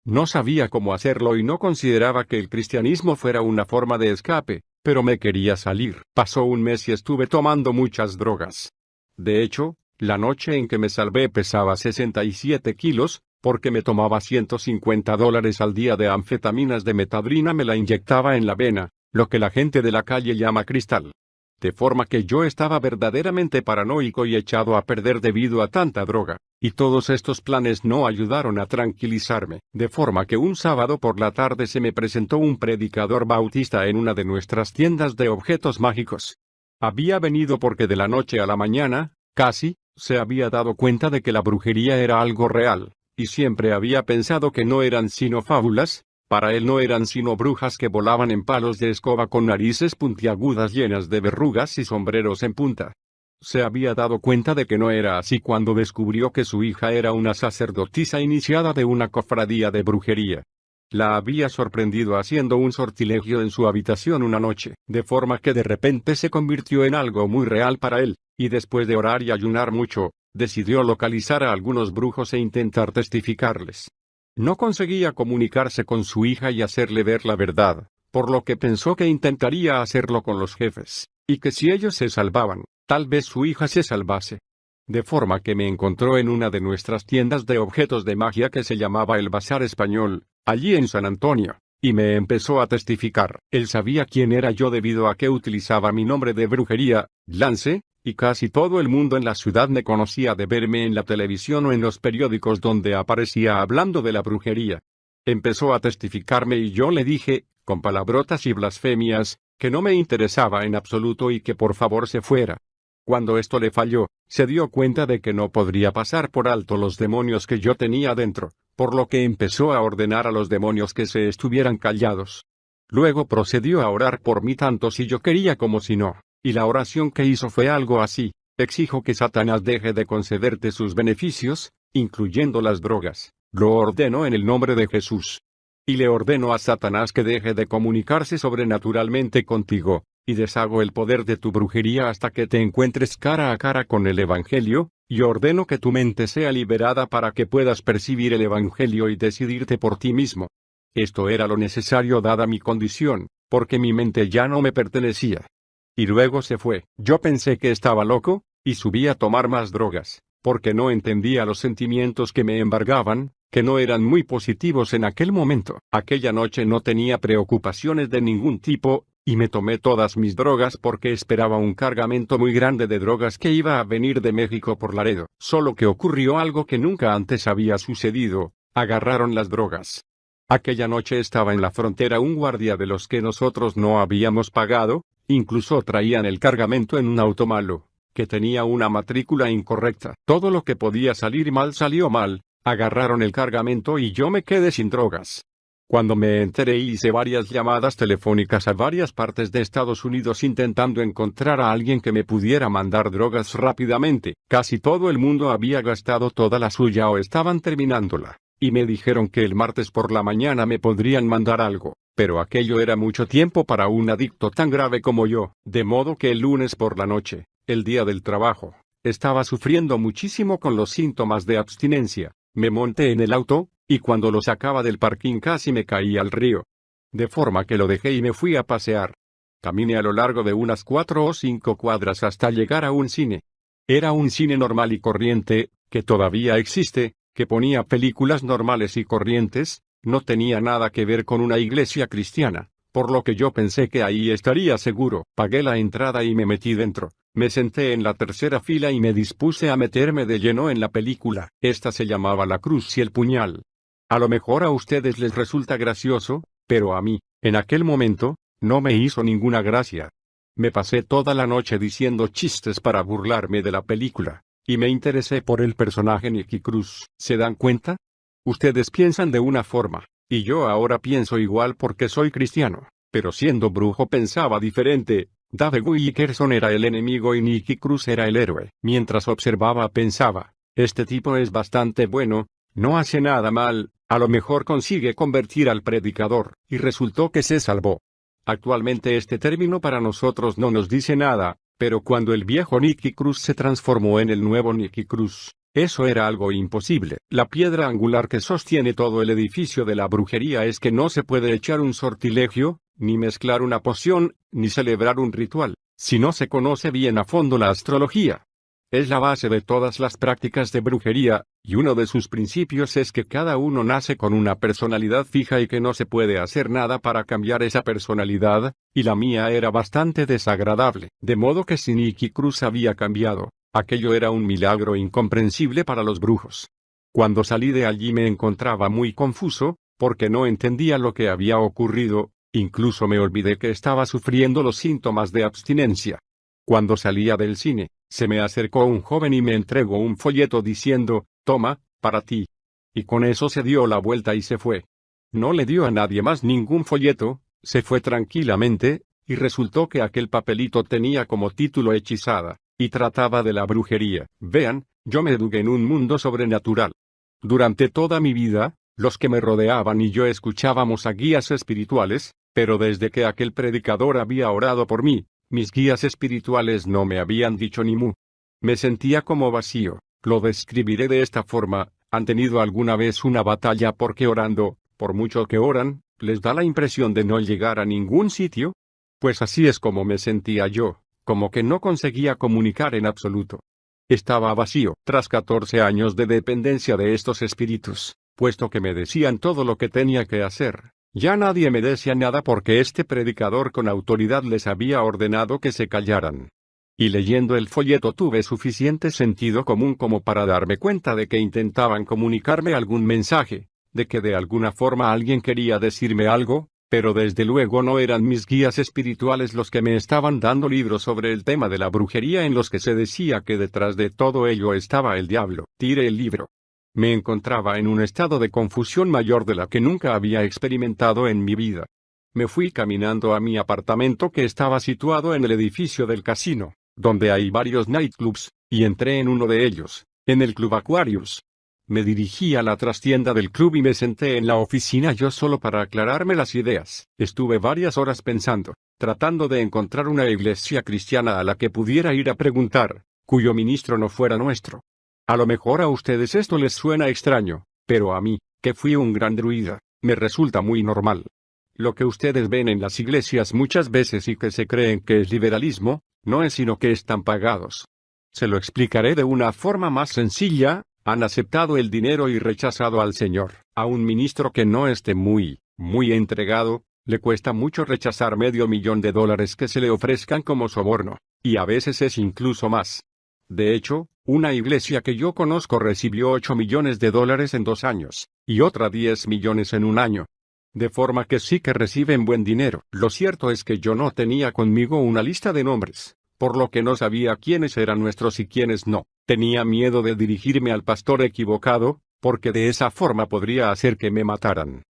No sabía cómo hacerlo y no consideraba que el cristianismo fuera una forma de escape, pero me quería salir. Pasó un mes y estuve tomando muchas drogas. De hecho, la noche en que me salvé pesaba 67 kilos, porque me tomaba $150 al día de anfetaminas de metadrina, me la inyectaba en la vena, lo que la gente de la calle llama cristal. De forma que yo estaba verdaderamente paranoico y echado a perder debido a tanta droga, y todos estos planes no ayudaron a tranquilizarme. De forma que un sábado por la tarde se me presentó un predicador bautista en una de nuestras tiendas de objetos mágicos. Había venido porque de la noche a la mañana, casi, se había dado cuenta de que la brujería era algo real, y siempre había pensado que no eran sino fábulas. Para él no eran sino brujas que volaban en palos de escoba con narices puntiagudas llenas de verrugas y sombreros en punta. Se había dado cuenta de que no era así cuando descubrió que su hija era una sacerdotisa iniciada de una cofradía de brujería. La había sorprendido haciendo un sortilegio en su habitación una noche, de forma que de repente se convirtió en algo muy real para él, y después de orar y ayunar mucho, decidió localizar a algunos brujos e intentar testificarles. No conseguía comunicarse con su hija y hacerle ver la verdad, por lo que pensó que intentaría hacerlo con los jefes, y que si ellos se salvaban, tal vez su hija se salvase. De forma que me encontró en una de nuestras tiendas de objetos de magia que se llamaba el Bazar Español, allí en San Antonio, y me empezó a testificar. Él sabía quién era yo debido a que utilizaba mi nombre de brujería, Lance, y casi todo el mundo en la ciudad me conocía de verme en la televisión o en los periódicos donde aparecía hablando de la brujería. Empezó a testificarme y yo le dije, con palabrotas y blasfemias, que no me interesaba en absoluto y que por favor se fuera. Cuando esto le falló, se dio cuenta de que no podría pasar por alto los demonios que yo tenía dentro, por lo que empezó a ordenar a los demonios que se estuvieran callados. Luego procedió a orar por mí tanto si yo quería como si no. Y la oración que hizo fue algo así: exijo que Satanás deje de concederte sus beneficios, incluyendo las drogas. Lo ordeno en el nombre de Jesús. Y le ordeno a Satanás que deje de comunicarse sobrenaturalmente contigo, y deshago el poder de tu brujería hasta que te encuentres cara a cara con el Evangelio, y ordeno que tu mente sea liberada para que puedas percibir el Evangelio y decidirte por ti mismo. Esto era lo necesario dada mi condición, porque mi mente ya no me pertenecía. Y luego se fue. Yo pensé que estaba loco, y subí a tomar más drogas, porque no entendía los sentimientos que me embargaban, que no eran muy positivos en aquel momento. Aquella noche no tenía preocupaciones de ningún tipo, y me tomé todas mis drogas porque esperaba un cargamento muy grande de drogas que iba a venir de México por Laredo. Solo que ocurrió algo que nunca antes había sucedido: agarraron las drogas. Aquella noche estaba en la frontera un guardia de los que nosotros no habíamos pagado. Incluso traían el cargamento en un auto malo, que tenía una matrícula incorrecta. Todo lo que podía salir mal salió mal. Agarraron el cargamento y yo me quedé sin drogas. Cuando me enteré hice varias llamadas telefónicas a varias partes de Estados Unidos intentando encontrar a alguien que me pudiera mandar drogas rápidamente. Casi todo el mundo había gastado toda la suya o estaban terminándola, y me dijeron que el martes por la mañana me podrían mandar algo. Pero aquello era mucho tiempo para un adicto tan grave como yo, de modo que el lunes por la noche, el día del trabajo, estaba sufriendo muchísimo con los síntomas de abstinencia. Me monté en el auto, y cuando lo sacaba del parking casi me caí al río. De forma que lo dejé y me fui a pasear. Caminé a lo largo de unas 4 o 5 cuadras hasta llegar a un cine. Era un cine normal y corriente, que todavía existe, que ponía películas normales y corrientes. No tenía nada que ver con una iglesia cristiana, por lo que yo pensé que ahí estaría seguro. Pagué la entrada y me metí dentro. Me senté en la tercera fila y me dispuse a meterme de lleno en la película. Esta se llamaba La Cruz y el Puñal. A lo mejor a ustedes les resulta gracioso, pero a mí, en aquel momento, no me hizo ninguna gracia. Me pasé toda la noche diciendo chistes para burlarme de la película, y me interesé por el personaje Nicky Cruz. ¿Se dan cuenta? Ustedes piensan de una forma, y yo ahora pienso igual porque soy cristiano, pero siendo brujo pensaba diferente. David Wilkerson era el enemigo y Nicky Cruz era el héroe. Mientras observaba pensaba, este tipo es bastante bueno, no hace nada mal, a lo mejor consigue convertir al predicador, y resultó que se salvó. Actualmente este término para nosotros no nos dice nada, pero cuando el viejo Nicky Cruz se transformó en el nuevo Nicky Cruz, eso era algo imposible. La piedra angular que sostiene todo el edificio de la brujería es que no se puede echar un sortilegio, ni mezclar una poción, ni celebrar un ritual, si no se conoce bien a fondo la astrología. Es la base de todas las prácticas de brujería, y uno de sus principios es que cada uno nace con una personalidad fija y que no se puede hacer nada para cambiar esa personalidad, y la mía era bastante desagradable. De modo que si Nicky Cruz había cambiado, aquello era un milagro incomprensible para los brujos. Cuando salí de allí me encontraba muy confuso, porque no entendía lo que había ocurrido, incluso me olvidé que estaba sufriendo los síntomas de abstinencia. Cuando salía del cine, se me acercó un joven y me entregó un folleto diciendo, «Toma, para ti». Y con eso se dio la vuelta y se fue. No le dio a nadie más ningún folleto, se fue tranquilamente, y resultó que aquel papelito tenía como título Hechizada, y trataba de la brujería. Vean, yo me eduqué en un mundo sobrenatural. Durante toda mi vida, los que me rodeaban y yo escuchábamos a guías espirituales, pero desde que aquel predicador había orado por mí, mis guías espirituales no me habían dicho ni mu. Me sentía como vacío. Lo describiré de esta forma: ¿han tenido alguna vez una batalla porque orando, por mucho que oran, les da la impresión de no llegar a ningún sitio? Pues así es como me sentía yo, como que no conseguía comunicar en absoluto. Estaba vacío. Tras 14 años de dependencia de estos espíritus, puesto que me decían todo lo que tenía que hacer, ya nadie me decía nada porque este predicador con autoridad les había ordenado que se callaran. Y leyendo el folleto tuve suficiente sentido común como para darme cuenta de que intentaban comunicarme algún mensaje, de que de alguna forma alguien quería decirme algo, pero desde luego no eran mis guías espirituales los que me estaban dando libros sobre el tema de la brujería en los que se decía que detrás de todo ello estaba el diablo. Tiré el libro. Me encontraba en un estado de confusión mayor de la que nunca había experimentado en mi vida. Me fui caminando a mi apartamento que estaba situado en el edificio del casino, donde hay varios nightclubs, y entré en uno de ellos, en el Club Aquarius. Me dirigí a la trastienda del club y me senté en la oficina yo solo para aclararme las ideas. Estuve varias horas pensando, tratando de encontrar una iglesia cristiana a la que pudiera ir a preguntar, cuyo ministro no fuera nuestro. A lo mejor a ustedes esto les suena extraño, pero a mí, que fui un gran druida, me resulta muy normal. Lo que ustedes ven en las iglesias muchas veces y que se creen que es liberalismo, no es sino que están pagados. Se lo explicaré de una forma más sencilla: han aceptado el dinero y rechazado al Señor. A un ministro que no esté muy entregado, le cuesta mucho rechazar $500,000 que se le ofrezcan como soborno, y a veces es incluso más. De hecho, una iglesia que yo conozco recibió $8 millones en 2 años, y otra 10 millones en un año. De forma que sí que reciben buen dinero. Lo cierto es que yo no tenía conmigo una lista de nombres, por lo que no sabía quiénes eran nuestros y quiénes no. Tenía miedo de dirigirme al pastor equivocado, porque de esa forma podría hacer que me mataran.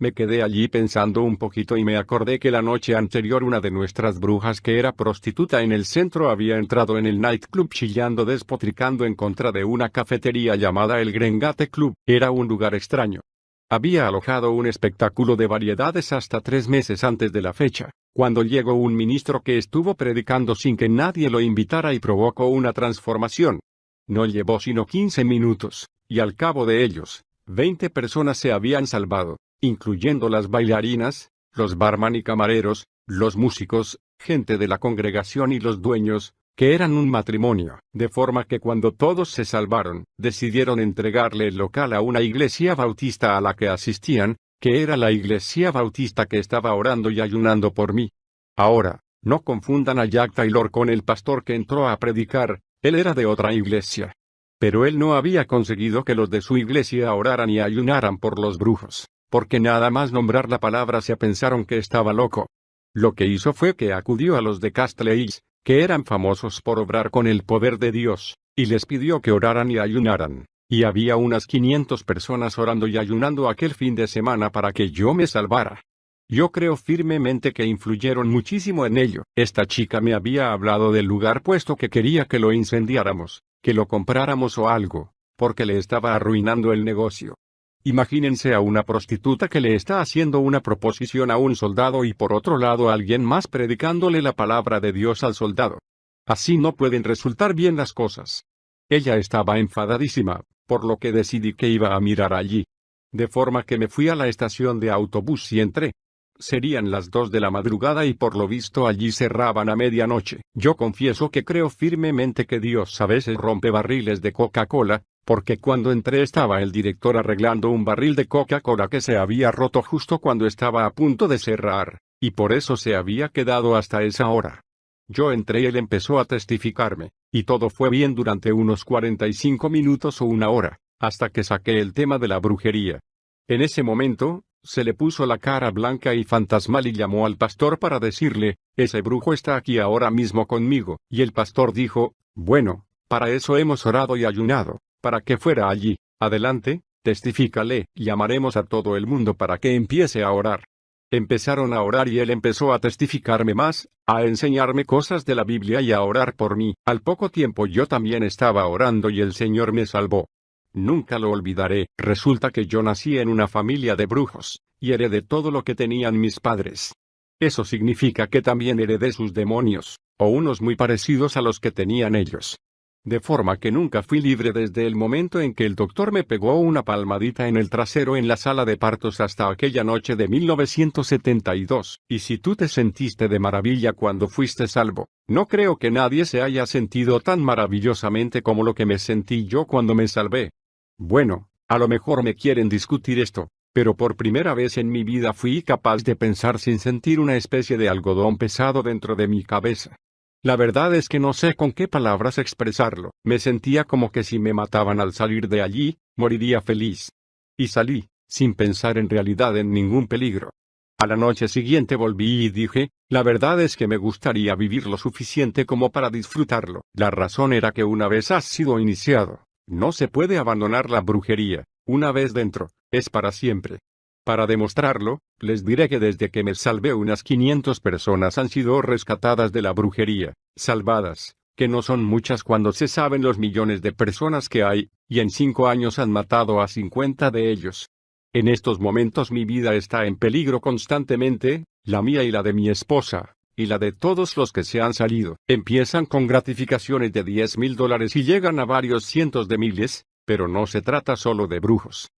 Me quedé allí pensando un poquito y me acordé que la noche anterior una de nuestras brujas que era prostituta en el centro había entrado en el nightclub chillando despotricando en contra de una cafetería llamada el Grengate Club. Era un lugar extraño. Había alojado un espectáculo de variedades hasta 3 meses antes de la fecha, cuando llegó un ministro que estuvo predicando sin que nadie lo invitara y provocó una transformación. No llevó sino 15 minutos, y al cabo de ellos, 20 personas se habían salvado, incluyendo las bailarinas, los barman y camareros, los músicos, gente de la congregación y los dueños, que eran un matrimonio. De forma que cuando todos se salvaron, decidieron entregarle el local a una iglesia bautista a la que asistían, que era la iglesia bautista que estaba orando y ayunando por mí. Ahora, No confundan a Jack Taylor con el pastor que entró a predicar, él era de otra iglesia. Pero él no había conseguido que los de su iglesia oraran y ayunaran por los brujos, porque nada más nombrar la palabra se pensaron que estaba loco. Lo que hizo fue que acudió a los de Castle Hills, que eran famosos por obrar con el poder de Dios, y les pidió que oraran y ayunaran. Y había unas 500 personas orando y ayunando aquel fin de semana para que yo me salvara. Yo creo firmemente que influyeron muchísimo en ello. Esta chica me había hablado del lugar puesto que quería que lo incendiáramos, que lo compráramos o algo, porque le estaba arruinando el negocio. Imagínense a una prostituta que le está haciendo una proposición a un soldado y por otro lado alguien más predicándole la palabra de Dios al soldado. Así no pueden resultar bien las cosas. Ella estaba enfadadísima, por lo que decidí que iba a mirar allí. De forma que me fui a la estación de autobús y entré. Serían las 2 de la madrugada y por lo visto allí cerraban a medianoche. Yo confieso que creo firmemente que Dios a veces rompe barriles de Coca-Cola, porque cuando entré estaba el director arreglando un barril de Coca-Cola que se había roto justo cuando estaba a punto de cerrar, y por eso se había quedado hasta esa hora. Yo entré y él empezó a testificarme, y todo fue bien durante unos 45 minutos o una hora, hasta que saqué el tema de la brujería. En ese momento, se le puso la cara blanca y fantasmal y llamó al pastor para decirle, ese brujo está aquí ahora mismo conmigo, y el pastor dijo, bueno, para eso hemos orado y ayunado, para que fuera allí, adelante, testifícale, llamaremos a todo el mundo para que empiece a orar. Empezaron a orar y él empezó a testificarme más, a enseñarme cosas de la Biblia y a orar por mí. Al poco tiempo yo también estaba orando y el Señor me salvó. Nunca lo olvidaré. Resulta que yo nací en una familia de brujos, y heredé todo lo que tenían mis padres. Eso significa que también heredé sus demonios, o unos muy parecidos a los que tenían ellos. De forma que nunca fui libre desde el momento en que el doctor me pegó una palmadita en el trasero en la sala de partos hasta aquella noche de 1972. Y si tú te sentiste de maravilla cuando fuiste salvo, no creo que nadie se haya sentido tan maravillosamente como lo que me sentí yo cuando me salvé. Bueno, a lo mejor me quieren discutir esto, pero por primera vez en mi vida fui capaz de pensar sin sentir una especie de algodón pesado dentro de mi cabeza. La verdad es que no sé con qué palabras expresarlo. Me sentía como que si me mataban al salir de allí, moriría feliz. Y salí, sin pensar en realidad en ningún peligro. A la noche siguiente volví y dije, la verdad es que me gustaría vivir lo suficiente como para disfrutarlo. La razón era que una vez has sido iniciado, no se puede abandonar la brujería. Una vez dentro, es para siempre. Para demostrarlo, les diré que desde que me salvé unas 500 personas han sido rescatadas de la brujería, salvadas, que no son muchas cuando se saben los millones de personas que hay, y en 5 años han matado a 50 de ellos. En estos momentos mi vida está en peligro constantemente, la mía y la de mi esposa, y la de todos los que se han salido. Empiezan con gratificaciones de $10,000 y llegan a varios cientos de miles, pero no se trata solo de brujos.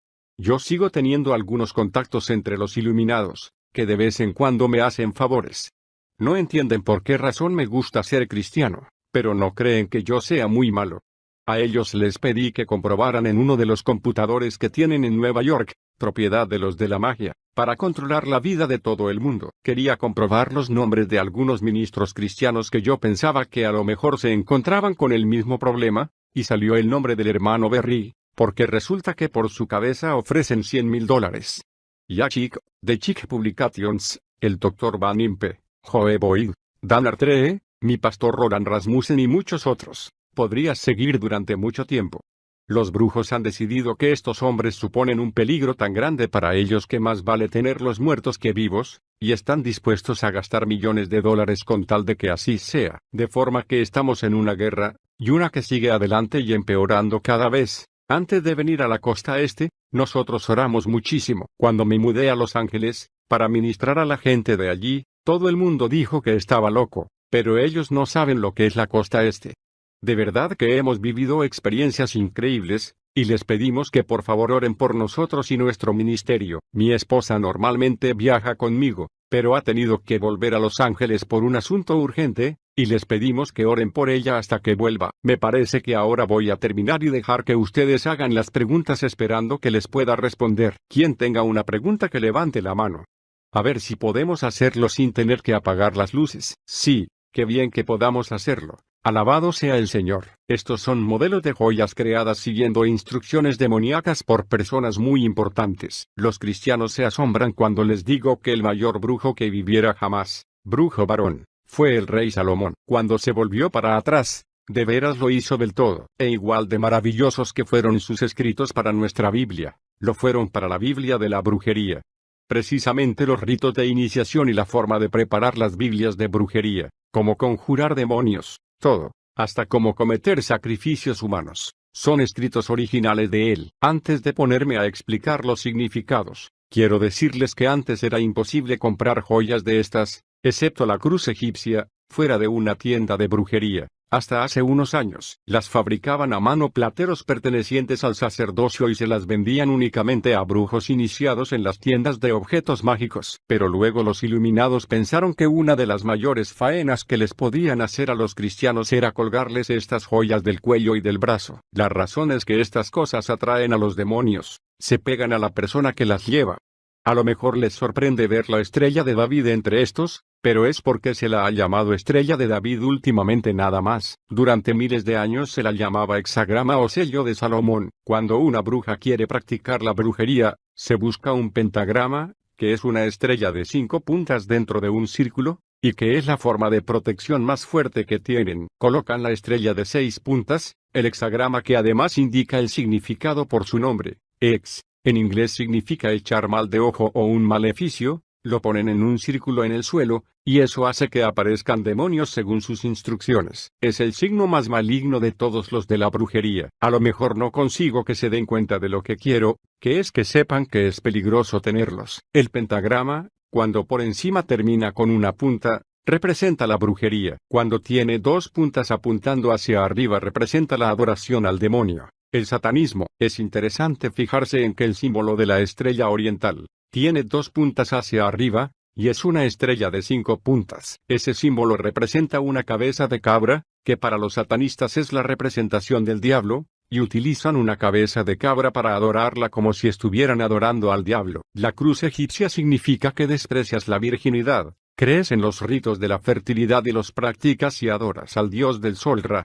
Yo sigo teniendo algunos contactos entre los iluminados, que de vez en cuando me hacen favores. No entienden por qué razón me gusta ser cristiano, pero no creen que yo sea muy malo. A ellos les pedí que comprobaran en uno de los computadores que tienen en Nueva York, propiedad de los de la magia, para controlar la vida de todo el mundo. Quería comprobar los nombres de algunos ministros cristianos que yo pensaba que a lo mejor se encontraban con el mismo problema, y salió el nombre del hermano Berry. Porque resulta que por su cabeza ofrecen $100,000. Ya Chick, de Chick Publications, el Dr. Van Impe, Joe Boyd, Dan Artree, mi pastor Roland Rasmussen y muchos otros, podrías seguir durante mucho tiempo. Los brujos han decidido que estos hombres suponen un peligro tan grande para ellos que más vale tenerlos muertos que vivos, y están dispuestos a gastar millones de dólares con tal de que así sea. De forma que estamos en una guerra, y una que sigue adelante y empeorando cada vez. Antes de venir a la costa este, nosotros oramos muchísimo. Cuando me mudé a Los Ángeles, para ministrar a la gente de allí, todo el mundo dijo que estaba loco, pero ellos no saben lo que es la costa este. De verdad que hemos vivido experiencias increíbles, y les pedimos que por favor oren por nosotros y nuestro ministerio. Mi esposa normalmente viaja conmigo, pero ha tenido que volver a Los Ángeles por un asunto urgente, y les pedimos que oren por ella hasta que vuelva. Me parece que ahora voy a terminar y dejar que ustedes hagan las preguntas esperando que les pueda responder. Quien tenga una pregunta que levante la mano. A ver si podemos hacerlo sin tener que apagar las luces. Sí, qué bien que podamos hacerlo. Alabado sea el Señor. Estos son modelos de joyas creadas siguiendo instrucciones demoníacas por personas muy importantes. Los cristianos se asombran cuando les digo que el mayor brujo que viviera jamás, brujo varón, fue el rey Salomón. Cuando se volvió para atrás, de veras lo hizo del todo. E igual de maravillosos que fueron sus escritos para nuestra Biblia, lo fueron para la Biblia de la brujería. Precisamente los ritos de iniciación y la forma de preparar las Biblias de brujería, como conjurar demonios, todo, hasta cómo cometer sacrificios humanos, son escritos originales de él. Antes de ponerme a explicar los significados, quiero decirles que antes era imposible comprar joyas de estas, excepto la cruz egipcia, fuera de una tienda de brujería. Hasta hace unos años, las fabricaban a mano plateros pertenecientes al sacerdocio y se las vendían únicamente a brujos iniciados en las tiendas de objetos mágicos. Pero luego los iluminados pensaron que una de las mayores faenas que les podían hacer a los cristianos era colgarles estas joyas del cuello y del brazo. La razón es que estas cosas atraen a los demonios, se pegan a la persona que las lleva. A lo mejor les sorprende ver la estrella de David entre estos, pero es porque se la ha llamado estrella de David últimamente nada más. Durante miles de años se la llamaba hexagrama o sello de Salomón. Cuando una bruja quiere practicar la brujería, se busca un pentagrama, que es una estrella de 5 puntas dentro de un círculo, y que es la forma de protección más fuerte que tienen. Colocan la estrella de 6 puntas, el hexagrama que además indica el significado por su nombre, hex. En inglés significa echar mal de ojo o un maleficio, lo ponen en un círculo en el suelo, y eso hace que aparezcan demonios según sus instrucciones. Es el signo más maligno de todos los de la brujería. A lo mejor no consigo que se den cuenta de lo que quiero, que es que sepan que es peligroso tenerlos. El pentagrama, cuando por encima termina con una punta, representa la brujería. Cuando tiene 2 puntas apuntando hacia arriba representa la adoración al demonio. El satanismo. Es interesante fijarse en que el símbolo de la estrella oriental tiene 2 puntas hacia arriba, y es una estrella de 5 puntas. Ese símbolo representa una cabeza de cabra, que para los satanistas es la representación del diablo, y utilizan una cabeza de cabra para adorarla como si estuvieran adorando al diablo. La cruz egipcia significa que desprecias la virginidad, crees en los ritos de la fertilidad y los practicas y adoras al dios del sol Ra.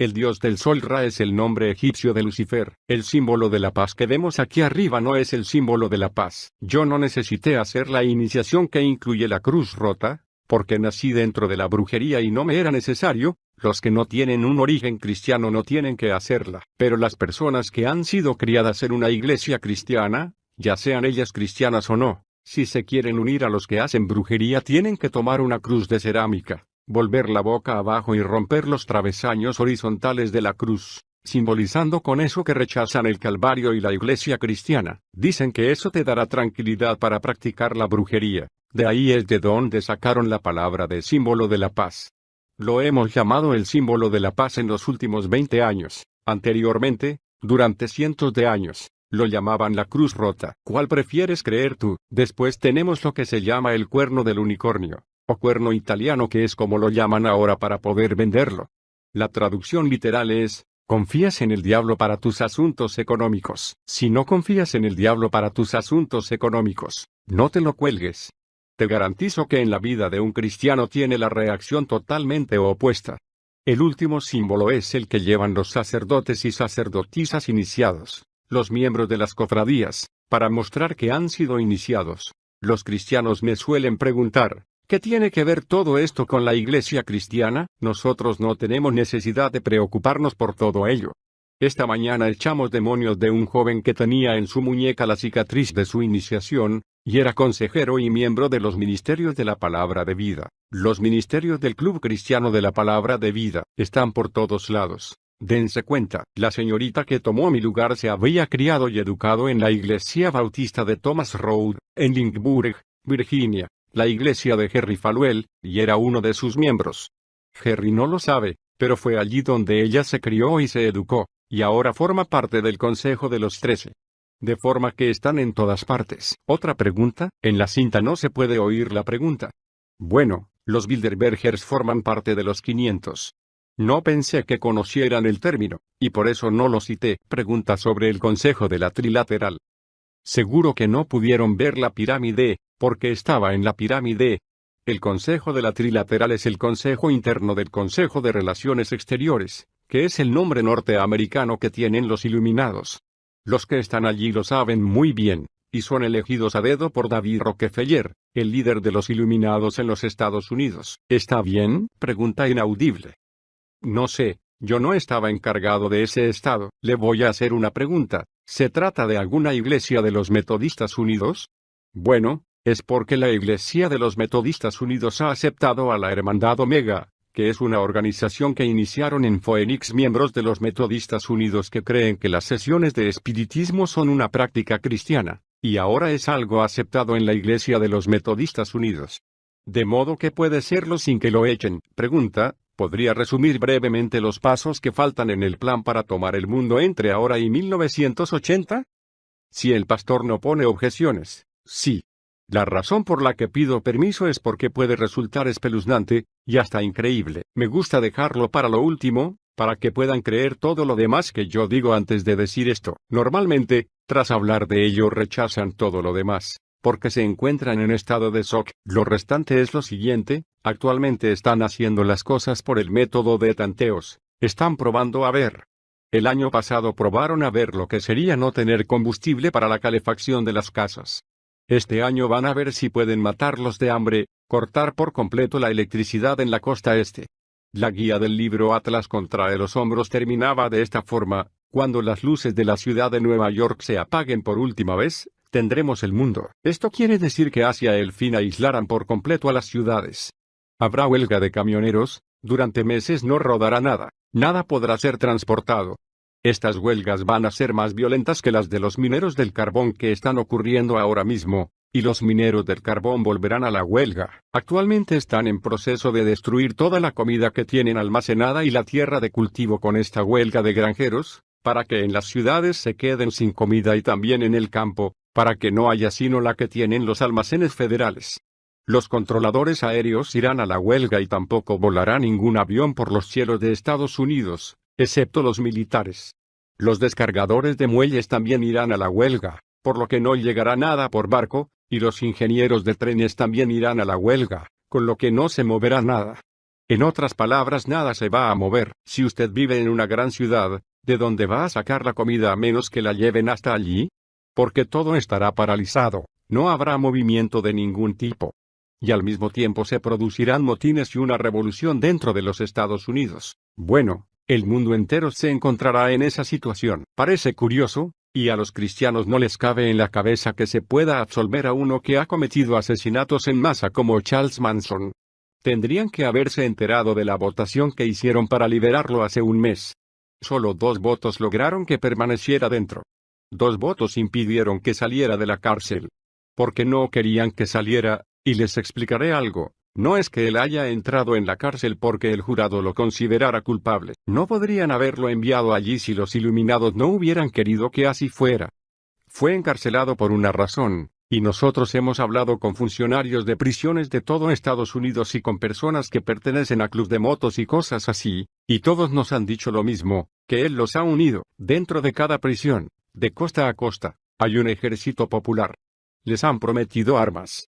El dios del sol Ra es el nombre egipcio de Lucifer. El símbolo de la paz que vemos aquí arriba no es el símbolo de la paz. Yo no necesité hacer la iniciación que incluye la cruz rota, porque nací dentro de la brujería y no me era necesario. Los que no tienen un origen cristiano no tienen que hacerla. Pero las personas que han sido criadas en una iglesia cristiana, ya sean ellas cristianas o no, si se quieren unir a los que hacen brujería tienen que tomar una cruz de cerámica, volver la boca abajo y romper los travesaños horizontales de la cruz, simbolizando con eso que rechazan el Calvario y la iglesia cristiana. Dicen que eso te dará tranquilidad para practicar la brujería. De ahí es de donde sacaron la palabra de símbolo de la paz. Lo hemos llamado el símbolo de la paz en los últimos 20 años. Anteriormente, durante cientos de años, lo llamaban la cruz rota. ¿Cuál prefieres creer tú? Después tenemos lo que se llama el cuerno del unicornio, o cuerno italiano, que es como lo llaman ahora para poder venderlo. La traducción literal es: confías en el diablo para tus asuntos económicos. Si no confías en el diablo para tus asuntos económicos, no te lo cuelgues. Te garantizo que en la vida de un cristiano tiene la reacción totalmente opuesta. El último símbolo es el que llevan los sacerdotes y sacerdotisas iniciados, los miembros de las cofradías, para mostrar que han sido iniciados. Los cristianos me suelen preguntar: ¿qué tiene que ver todo esto con la iglesia cristiana? Nosotros no tenemos necesidad de preocuparnos por todo ello. Esta mañana echamos demonios de un joven que tenía en su muñeca la cicatriz de su iniciación, y era consejero y miembro de los ministerios de la Palabra de Vida. Los ministerios del Club Cristiano de la Palabra de Vida están por todos lados. Dense cuenta, la señorita que tomó mi lugar se había criado y educado en la iglesia bautista de Thomas Road, en Lynchburg, Virginia, la iglesia de Jerry Falwell, y era uno de sus miembros. Jerry no lo sabe, pero fue allí donde ella se crió y se educó, y ahora forma parte del Consejo de los 13. De forma que están en todas partes. Otra pregunta: en la cinta no se puede oír la pregunta. Bueno, los Bilderbergers forman parte de los 500. No pensé que conocieran el término, y por eso no lo cité. Pregunta sobre el Consejo de la Trilateral. Seguro que no pudieron ver la pirámide, porque estaba en la pirámide. El Consejo de la Trilateral es el consejo interno del Consejo de Relaciones Exteriores, que es el nombre norteamericano que tienen los iluminados. Los que están allí lo saben muy bien, y son elegidos a dedo por David Rockefeller, el líder de los iluminados en los Estados Unidos. ¿Está bien?, pregunta inaudible. No sé, yo no estaba encargado de ese estado. Le voy a hacer una pregunta. ¿Se trata de alguna iglesia de los Metodistas Unidos? Bueno, es porque la Iglesia de los Metodistas Unidos ha aceptado a la Hermandad Omega, que es una organización que iniciaron en Phoenix miembros de los Metodistas Unidos que creen que las sesiones de espiritismo son una práctica cristiana, y ahora es algo aceptado en la Iglesia de los Metodistas Unidos. ¿De modo que puede serlo sin que lo echen? Pregunta. ¿Podría resumir brevemente los pasos que faltan en el plan para tomar el mundo entre ahora y 1980? Si el pastor no pone objeciones, sí. La razón por la que pido permiso es porque puede resultar espeluznante, y hasta increíble. Me gusta dejarlo para lo último, para que puedan creer todo lo demás que yo digo antes de decir esto. Normalmente, tras hablar de ello rechazan todo lo demás, porque se encuentran en estado de shock. Lo restante es lo siguiente: actualmente están haciendo las cosas por el método de tanteos. Están probando a ver. El año pasado probaron a ver lo que sería no tener combustible para la calefacción de las casas. Este año van a ver si pueden matarlos de hambre, cortar por completo la electricidad en la costa este. La guía del libro Atlas contrae los hombros terminaba de esta forma: cuando las luces de la ciudad de Nueva York se apaguen por última vez, tendremos el mundo. Esto quiere decir que hacia el fin aislarán por completo a las ciudades. Habrá huelga de camioneros, durante meses no rodará nada, nada podrá ser transportado. Estas huelgas van a ser más violentas que las de los mineros del carbón que están ocurriendo ahora mismo, y los mineros del carbón volverán a la huelga. Actualmente están en proceso de destruir toda la comida que tienen almacenada y la tierra de cultivo con esta huelga de granjeros, para que en las ciudades se queden sin comida y también en el campo, para que no haya sino la que tienen los almacenes federales. Los controladores aéreos irán a la huelga y tampoco volará ningún avión por los cielos de Estados Unidos, excepto los militares. Los descargadores de muelles también irán a la huelga, por lo que no llegará nada por barco, y los ingenieros de trenes también irán a la huelga, con lo que no se moverá nada. En otras palabras, nada se va a mover. Si usted vive en una gran ciudad, ¿de dónde va a sacar la comida a menos que la lleven hasta allí? Porque todo estará paralizado, no habrá movimiento de ningún tipo. Y al mismo tiempo se producirán motines y una revolución dentro de los Estados Unidos. Bueno, el mundo entero se encontrará en esa situación. Parece curioso, y a los cristianos no les cabe en la cabeza que se pueda absolver a uno que ha cometido asesinatos en masa como Charles Manson. Tendrían que haberse enterado de la votación que hicieron para liberarlo hace un mes. Solo 2 votos lograron que permaneciera dentro. 2 votos impidieron que saliera de la cárcel. Porque no querían que saliera, y les explicaré algo. No es que él haya entrado en la cárcel porque el jurado lo considerara culpable. No podrían haberlo enviado allí si los iluminados no hubieran querido que así fuera. Fue encarcelado por una razón, y nosotros hemos hablado con funcionarios de prisiones de todo Estados Unidos y con personas que pertenecen a clubs de motos y cosas así, y todos nos han dicho lo mismo, que él los ha unido. Dentro de cada prisión, de costa a costa, hay un ejército popular. Les han prometido armas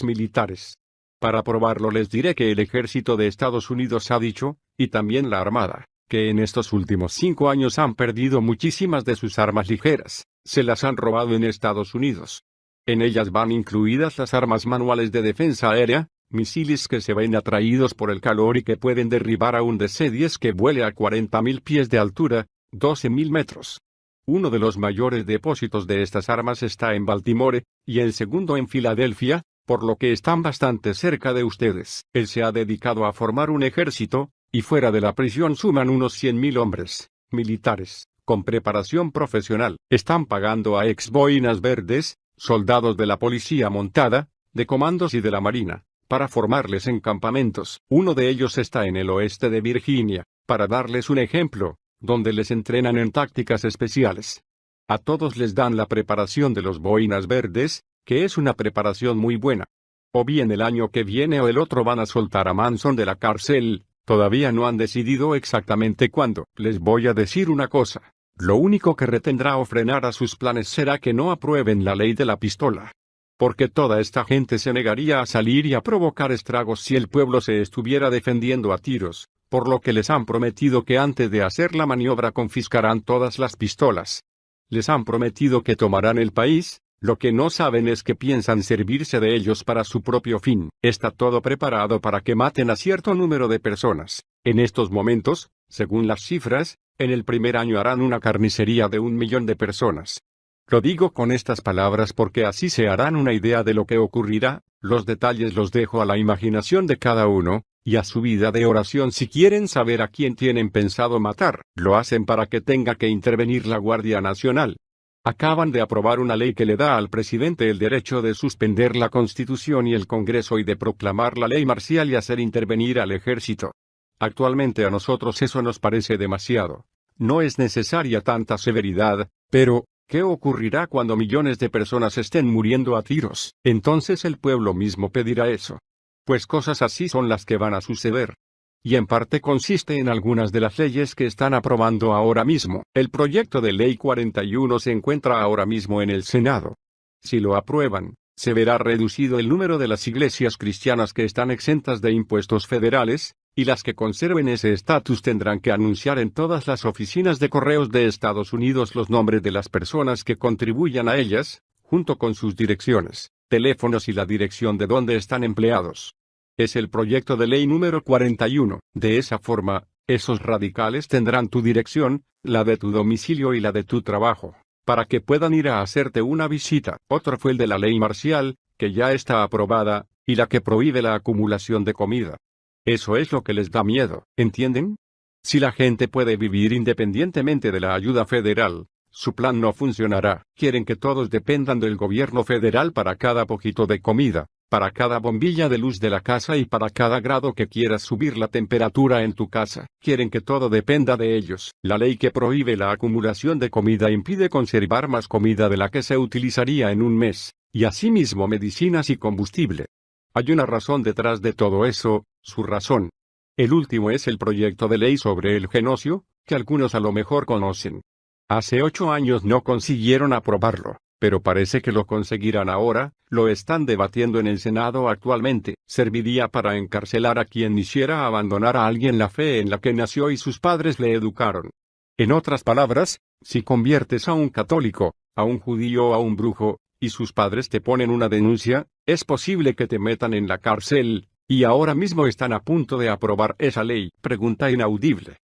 militares. Para probarlo les diré que el ejército de Estados Unidos ha dicho, y también la Armada, que en estos últimos 5 años han perdido muchísimas de sus armas ligeras, se las han robado en Estados Unidos. En ellas van incluidas las armas manuales de defensa aérea, misiles que se ven atraídos por el calor y que pueden derribar a un DC-10 que vuele a 40.000 pies de altura, 12.000 metros. Uno de los mayores depósitos de estas armas está en Baltimore, y el segundo en Filadelfia, por lo que están bastante cerca de ustedes. Él se ha dedicado a formar un ejército, y fuera de la prisión suman unos 100.000 hombres, militares, con preparación profesional. Están pagando a ex boinas verdes, soldados de la policía montada, de comandos y de la marina, para formarles en campamentos. Uno de ellos está en el oeste de Virginia, para darles un ejemplo, donde les entrenan en tácticas especiales. A todos les dan la preparación de los boinas verdes, que es una preparación muy buena. O bien el año que viene o el otro van a soltar a Manson de la cárcel, todavía no han decidido exactamente cuándo. Les voy a decir una cosa, lo único que retendrá o frenará sus planes será que no aprueben la ley de la pistola. porque toda esta gente se negaría a salir y a provocar estragos si el pueblo se estuviera defendiendo a tiros, por lo que les han prometido que antes de hacer la maniobra confiscarán todas las pistolas. Les han prometido que tomarán el país. Lo que no saben es que piensan servirse de ellos para su propio fin. Está todo preparado para que maten a cierto número de personas. En estos momentos, según las cifras, en el primer año harán una carnicería de 1 millón de personas. Lo digo con estas palabras porque así se harán una idea de lo que ocurrirá. Los detalles los dejo a la imaginación de cada uno, y a su vida de oración si quieren saber a quién tienen pensado matar. Lo hacen para que tenga que intervenir la Guardia Nacional. Acaban de aprobar una ley que le da al presidente el derecho de suspender la Constitución y el Congreso y de proclamar la ley marcial y hacer intervenir al ejército. Actualmente a nosotros eso nos parece demasiado. No es necesaria tanta severidad, pero, ¿qué ocurrirá cuando millones de personas estén muriendo a tiros? Entonces el pueblo mismo pedirá eso. Pues cosas así son las que van a suceder. Y en parte consiste en algunas de las leyes que están aprobando ahora mismo. El proyecto de ley 41 se encuentra ahora mismo en el Senado. Si lo aprueban, se verá reducido el número de las iglesias cristianas que están exentas de impuestos federales, y las que conserven ese estatus tendrán que anunciar en todas las oficinas de correos de Estados Unidos los nombres de las personas que contribuyan a ellas, junto con sus direcciones, teléfonos y la dirección de donde están empleados. Es el proyecto de ley número 41. De esa forma, esos radicales tendrán tu dirección, la de tu domicilio y la de tu trabajo, para que puedan ir a hacerte una visita. Otro fue el de la ley marcial, que ya está aprobada, y la que prohíbe la acumulación de comida. Eso es lo que les da miedo, ¿entienden? Si la gente puede vivir independientemente de la ayuda federal, su plan no funcionará. Quieren que todos dependan del gobierno federal para cada poquito de comida, para cada bombilla de luz de la casa y para cada grado que quieras subir la temperatura en tu casa. Quieren que todo dependa de ellos. La ley que prohíbe la acumulación de comida impide conservar más comida de la que se utilizaría en un mes, y asimismo medicinas y combustible. Hay una razón detrás de todo eso, su razón. El último es el proyecto de ley sobre el genocidio, que algunos a lo mejor conocen. Hace 8 años no consiguieron aprobarlo, pero parece que lo conseguirán ahora. Lo están debatiendo en el Senado actualmente. Serviría para encarcelar a quien hiciera abandonar a alguien la fe en la que nació y sus padres le educaron. En otras palabras, si conviertes a un católico, a un judío o a un brujo, y sus padres te ponen una denuncia, es posible que te metan en la cárcel, y ahora mismo están a punto de aprobar esa ley. Pregunta inaudible.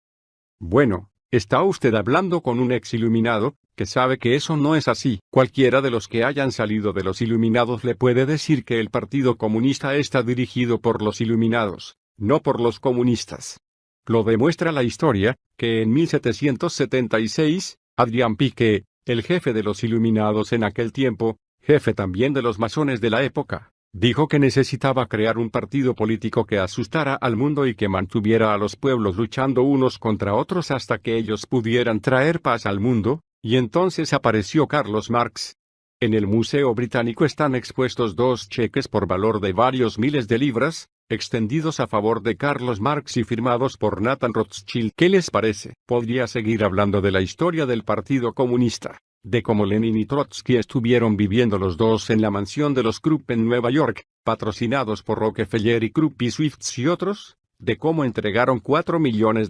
Bueno, ¿está usted hablando con un ex iluminado, que sabe que eso no es así? Cualquiera de los que hayan salido de los iluminados le puede decir que el Partido Comunista está dirigido por los iluminados, no por los comunistas. Lo demuestra la historia, que en 1776, Adrian Piquet, el jefe de los iluminados en aquel tiempo, jefe también de los masones de la época, dijo que necesitaba crear un partido político que asustara al mundo y que mantuviera a los pueblos luchando unos contra otros hasta que ellos pudieran traer paz al mundo, y entonces apareció Carlos Marx. En el Museo Británico están expuestos 2 cheques por valor de varios miles de libras, extendidos a favor de Carlos Marx y firmados por Nathan Rothschild. ¿Qué les parece? Podría seguir hablando de la historia del Partido Comunista, de cómo Lenin y Trotsky estuvieron viviendo los dos en la mansión de los Krupp en Nueva York, patrocinados por Rockefeller y Krupp y Swift y otros, de cómo entregaron $4 millones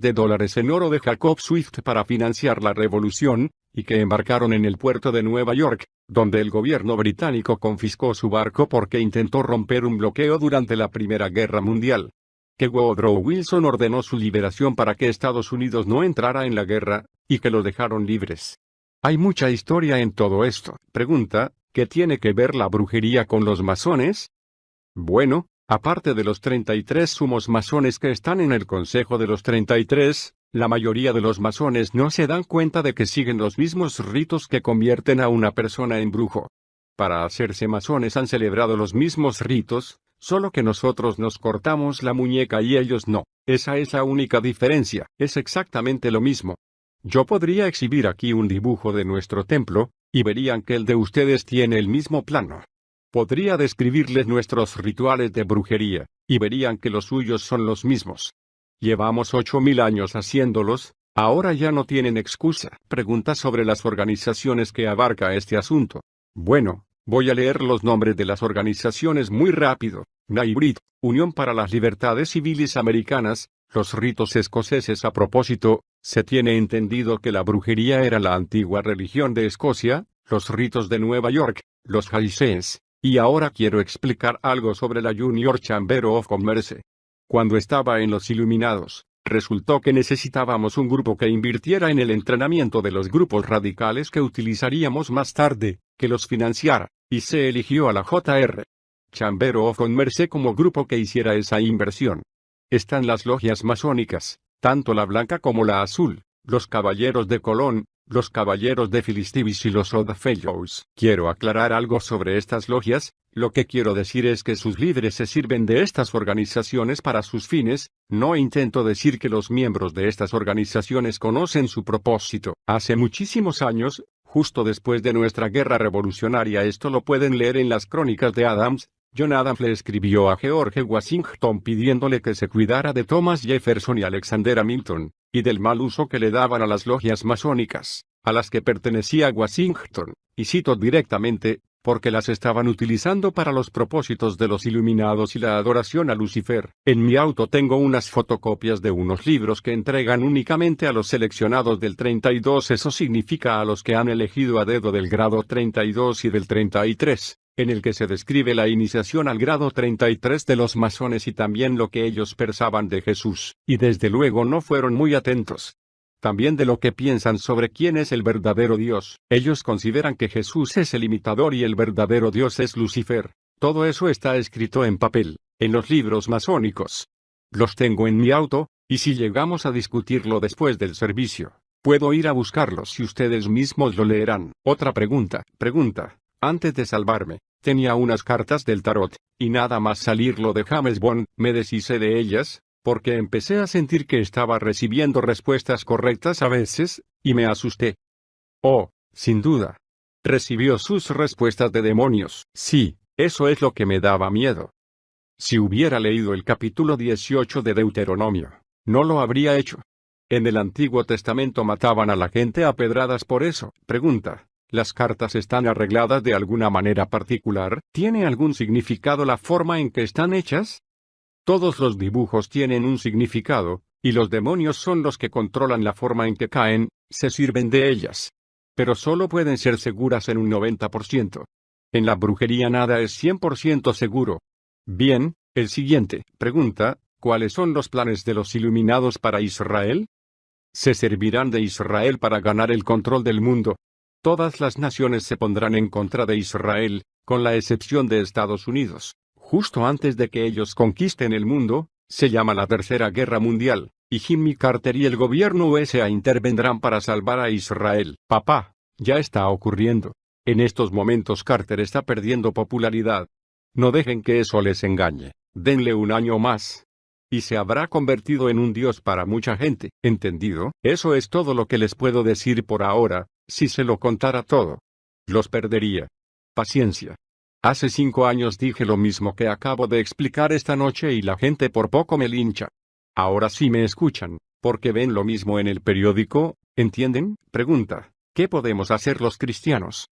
en oro de Jacob Swift para financiar la revolución, y que embarcaron en el puerto de Nueva York, donde el gobierno británico confiscó su barco porque intentó romper un bloqueo durante la Primera Guerra Mundial. Que Woodrow Wilson ordenó su liberación para que Estados Unidos no entrara en la guerra, y que los dejaron libres. Hay mucha historia en todo esto. Pregunta, ¿qué tiene que ver la brujería con los masones? Bueno, aparte de los 33 sumos masones que están en el Consejo de los 33, la mayoría de los masones no se dan cuenta de que siguen los mismos ritos que convierten a una persona en brujo. Para hacerse masones han celebrado los mismos ritos, solo que nosotros nos cortamos la muñeca y ellos no. Esa es la única diferencia. Es exactamente lo mismo. Yo podría exhibir aquí un dibujo de nuestro templo, y verían que el de ustedes tiene el mismo plano. Podría describirles nuestros rituales de brujería, y verían que los suyos son los mismos. Llevamos 8000 años haciéndolos, ahora ya no tienen excusa. Pregunta sobre las organizaciones que abarca este asunto. Bueno, Voy a leer los nombres de las organizaciones muy rápido. NAIBRIT, Unión para las Libertades Civiles Americanas. Los ritos escoceses. A propósito, se tiene entendido que la brujería era la antigua religión de Escocia, los ritos de Nueva York, los Highseas. Y ahora quiero explicar algo sobre la Junior Chamber of Commerce. Cuando estaba en los Iluminados, resultó que necesitábamos un grupo que invirtiera en el entrenamiento de los grupos radicales que utilizaríamos más tarde, que los financiara, y se eligió a la J.R. Chamber of Commerce como grupo que hiciera esa inversión. Están las logias masónicas, tanto la blanca como la azul, los caballeros de Colón, los caballeros de Philistibis y los Odd Fellows. Quiero aclarar algo sobre estas logias. Lo que quiero decir es que sus líderes se sirven de estas organizaciones para sus fines. No intento decir que los miembros de estas organizaciones conocen su propósito. Hace muchísimos años, justo después de nuestra guerra revolucionaria, esto lo pueden leer en las crónicas de Adams, John Adams le escribió a George Washington pidiéndole que se cuidara de Thomas Jefferson y Alexander Hamilton, y del mal uso que le daban a las logias masónicas, a las que pertenecía Washington, y cito directamente, porque las estaban utilizando para los propósitos de los iluminados y la adoración a Lucifer. En mi auto tengo unas fotocopias de unos libros que entregan únicamente a los seleccionados del 32, eso significa a los que han elegido a dedo del grado 32 y del 33. En el que se describe la iniciación al grado 33 de los masones y también lo que ellos pensaban de Jesús, y desde luego no fueron muy atentos. También de lo que piensan sobre quién es el verdadero Dios. Ellos consideran que Jesús es el imitador y el verdadero Dios es Lucifer. Todo eso está escrito en papel, en los libros masónicos. Los tengo en mi auto, y si llegamos a discutirlo después del servicio, puedo ir a buscarlos y ustedes mismos lo leerán. Otra pregunta. Antes de salvarme, tenía unas cartas del tarot, y nada más salirlo de James Bond, me deshice de ellas, porque empecé a sentir que estaba recibiendo respuestas correctas a veces, y me asusté. Oh, sin duda. Recibió sus respuestas de demonios. Sí, eso es lo que me daba miedo. Si hubiera leído el capítulo 18 de Deuteronomio, no lo habría hecho. En el Antiguo Testamento mataban a la gente a pedradas por eso. Pregunta. ¿Las cartas están arregladas de alguna manera particular? ¿Tiene algún significado la forma en que están hechas? Todos los dibujos tienen un significado, y los demonios son los que controlan la forma en que caen, se sirven de ellas. Pero solo pueden ser seguras en un 90%. En la brujería nada es 100% seguro. Bien, el siguiente. Pregunta, ¿cuáles son los planes de los iluminados para Israel? Se servirán de Israel para ganar el control del mundo. Todas las naciones se pondrán en contra de Israel, con la excepción de Estados Unidos. Justo antes de que ellos conquisten el mundo, se llama la Tercera Guerra Mundial, y Jimmy Carter y el gobierno USA intervendrán para salvar a Israel. Papá, ya está ocurriendo. En estos momentos Carter está perdiendo popularidad. No dejen que eso les engañe. Denle un año más. Y se habrá convertido en un dios para mucha gente. ¿Entendido? Eso es todo lo que les puedo decir por ahora. Si se lo contara todo, los perdería. Paciencia. Hace 5 años dije lo mismo que acabo de explicar esta noche y la gente por poco me lincha. Ahora sí me escuchan, porque ven lo mismo en el periódico, ¿entienden? Pregunta, ¿qué podemos hacer los cristianos?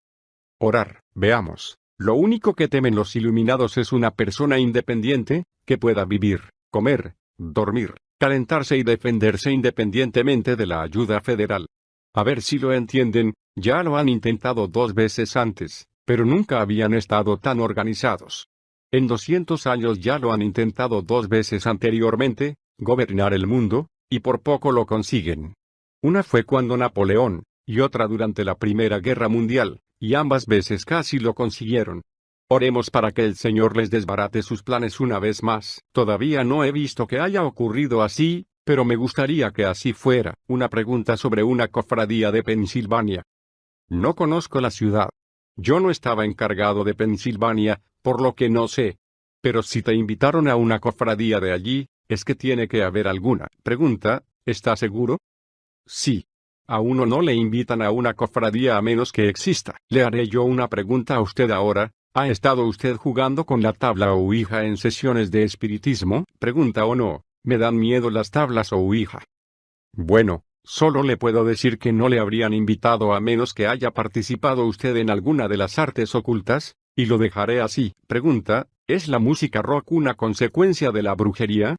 Orar. Veamos. Lo único que temen los iluminados es una persona independiente, que pueda vivir, comer, dormir, calentarse y defenderse independientemente de la ayuda federal. A ver si lo entienden, ya lo han intentado 2 veces antes, pero nunca habían estado tan organizados. En 200 años ya lo han intentado 2 veces anteriormente, gobernar el mundo, y por poco lo consiguen. Una fue cuando Napoleón, y otra durante la Primera Guerra Mundial, y ambas veces casi lo consiguieron. Oremos para que el Señor les desbarate sus planes una vez más. Todavía no he visto que haya ocurrido así, pero me gustaría que así fuera. Una pregunta sobre una cofradía de Pensilvania. No conozco la ciudad. Yo no estaba encargado de Pensilvania, por lo que no sé. Pero si te invitaron a una cofradía de allí, es que tiene que haber alguna. Pregunta, ¿está seguro? Sí. A uno no le invitan a una cofradía a menos que exista. Le haré yo una pregunta a usted ahora. ¿Ha estado usted jugando con la tabla Ouija en sesiones de espiritismo? Pregunta o no. Me dan miedo las tablas Ouija. Bueno, solo le puedo decir que no le habrían invitado a menos que haya participado usted en alguna de las artes ocultas, Y lo dejaré así. Pregunta, ¿es la música rock una consecuencia de la brujería?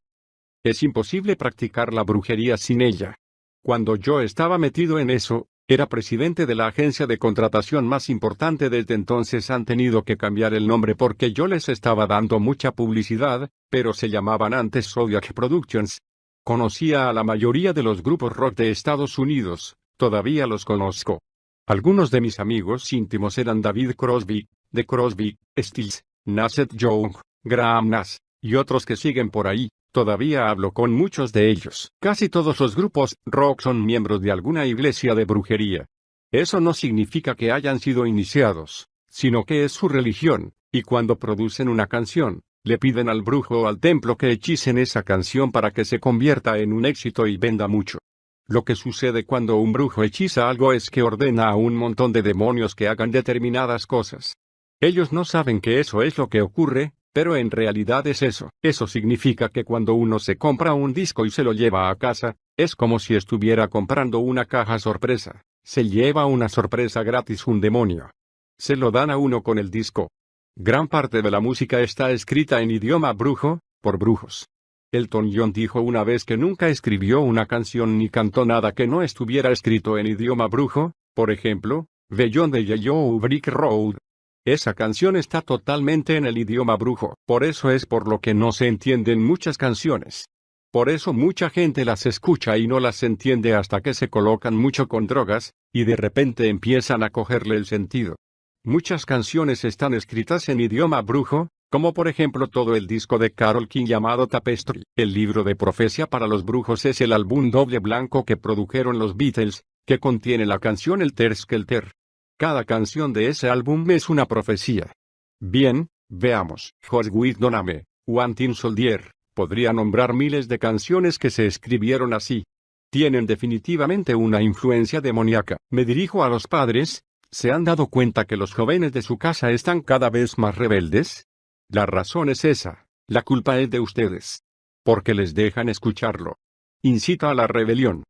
Es imposible practicar la brujería sin ella. Cuando yo estaba metido en eso, era presidente de la agencia de contratación más importante. Desde entonces han tenido que cambiar el nombre porque yo les estaba dando mucha publicidad, pero se llamaban antes Zodiac Productions. Conocía a la mayoría de los grupos rock de Estados Unidos, todavía los conozco. Algunos de mis amigos íntimos eran David Crosby, The Crosby, Stills, Nasset Young, Graham Nash, y otros que siguen por ahí. Todavía hablo con muchos de ellos. Casi todos los grupos rock son miembros de alguna iglesia de brujería. Eso no significa que hayan sido iniciados, sino que es su religión, y cuando producen una canción, le piden al brujo o al templo que hechicen esa canción para que se convierta en un éxito y venda mucho. Lo que sucede cuando un brujo hechiza algo es que ordena a un montón de demonios que hagan determinadas cosas. Ellos no saben que eso es lo que ocurre, pero en realidad es eso. Eso significa que cuando uno se compra un disco y se lo lleva a casa, es como si estuviera comprando una caja sorpresa. Se lleva una sorpresa gratis un demonio. Se lo dan a uno con el disco. Gran parte de la música está escrita en idioma brujo, por brujos. Elton John dijo una vez que nunca escribió una canción ni cantó nada que no estuviera escrito en idioma brujo, por ejemplo, Beyond the Yellow Brick Road. Esa canción está totalmente en el idioma brujo, por eso es por lo que no se entienden muchas canciones. Por eso mucha gente las escucha y no las entiende hasta que se colocan mucho con drogas, y de repente empiezan a cogerle el sentido. Muchas canciones están escritas en idioma brujo, como por ejemplo todo el disco de Carole King llamado Tapestry. El libro de profecía para los brujos es el álbum doble blanco que produjeron los Beatles, que contiene la canción Helter Skelter. Cada canción de ese álbum es una profecía. Bien, veamos. Josh Whedon, One Tin Soldier, podría nombrar miles de canciones que se escribieron así. Tienen definitivamente una influencia demoníaca. Me dirijo a los padres. ¿Se han dado cuenta que los jóvenes de su casa están cada vez más rebeldes? La razón es esa. La culpa es de ustedes. Porque les dejan escucharlo. Incita a la rebelión.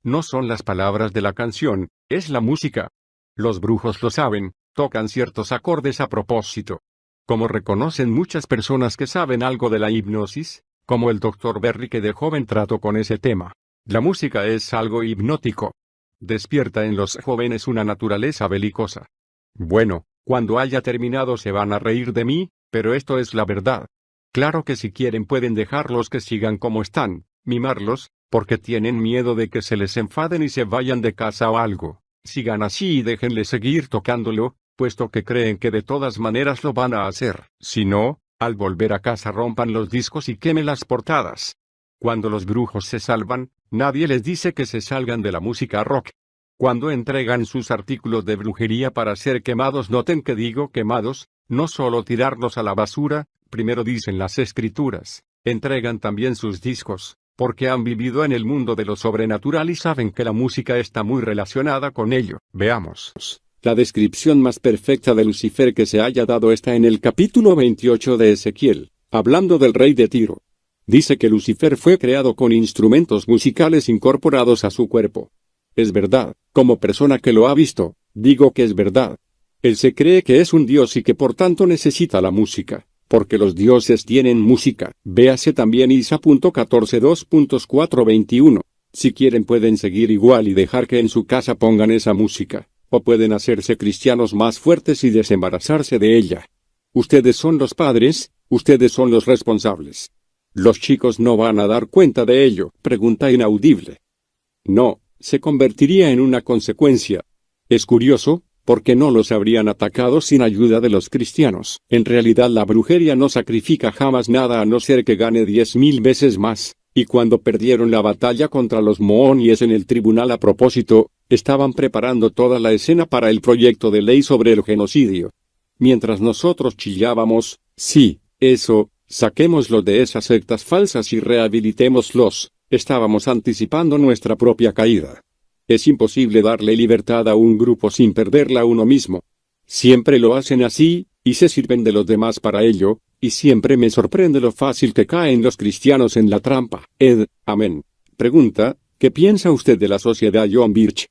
No son las palabras de la canción, es la música. Los brujos lo saben, tocan ciertos acordes a propósito. Como reconocen muchas personas que saben algo de la hipnosis, como el Dr. Berry que de joven trató con ese tema. La música es algo hipnótico. Despierta en los jóvenes una naturaleza belicosa. Bueno, cuando haya terminado se van a reír de mí, pero esto es la verdad. Claro que si quieren pueden dejarlos que sigan como están, mimarlos, porque tienen miedo de que se les enfaden y se vayan de casa o algo. Sigan así y déjenle seguir tocándolo, puesto que creen que de todas maneras lo van a hacer. Si no, al volver a casa rompan los discos y quemen las portadas. Cuando los brujos se salvan, nadie les dice que se salgan de la música rock. Cuando entregan sus artículos de brujería para ser quemados, noten que digo quemados, no solo tirarlos a la basura, primero dicen las escrituras, entregan también sus discos, porque han vivido en el mundo de lo sobrenatural y saben que la música está muy relacionada con ello. Veamos. La descripción más perfecta de Lucifer que se haya dado está en el capítulo 28 de Ezequiel, hablando del rey de Tiro. Dice que Lucifer fue creado con instrumentos musicales incorporados a su cuerpo. Es verdad, como persona que lo ha visto, digo que es verdad. Él se cree que es un dios y que por tanto necesita la música. Porque los dioses tienen música. Véase también Isa.14 2.421. Si quieren pueden seguir igual y dejar que en su casa pongan esa música. O pueden hacerse cristianos más fuertes y desembarazarse de ella. Ustedes son los padres, ustedes son los responsables. Los chicos no van a dar cuenta de ello. Pregunta inaudible. No, se convertiría en una consecuencia. Es curioso, porque no los habrían atacado sin ayuda de los cristianos. En realidad la brujería no sacrifica jamás nada a no ser que gane 10.000 veces más, y cuando perdieron la batalla contra los moonies en el tribunal a propósito, estaban preparando toda la escena para el proyecto de ley sobre el genocidio. Mientras nosotros chillábamos, sí, eso, saquémoslo de esas sectas falsas y rehabilitémoslos, estábamos anticipando nuestra propia caída. Es imposible darle libertad a un grupo sin perderla a uno mismo. Siempre lo hacen así, y se sirven de los demás para ello, y siempre me sorprende lo fácil que caen los cristianos en la trampa. Amén. Pregunta, ¿qué piensa usted de la sociedad John Birch?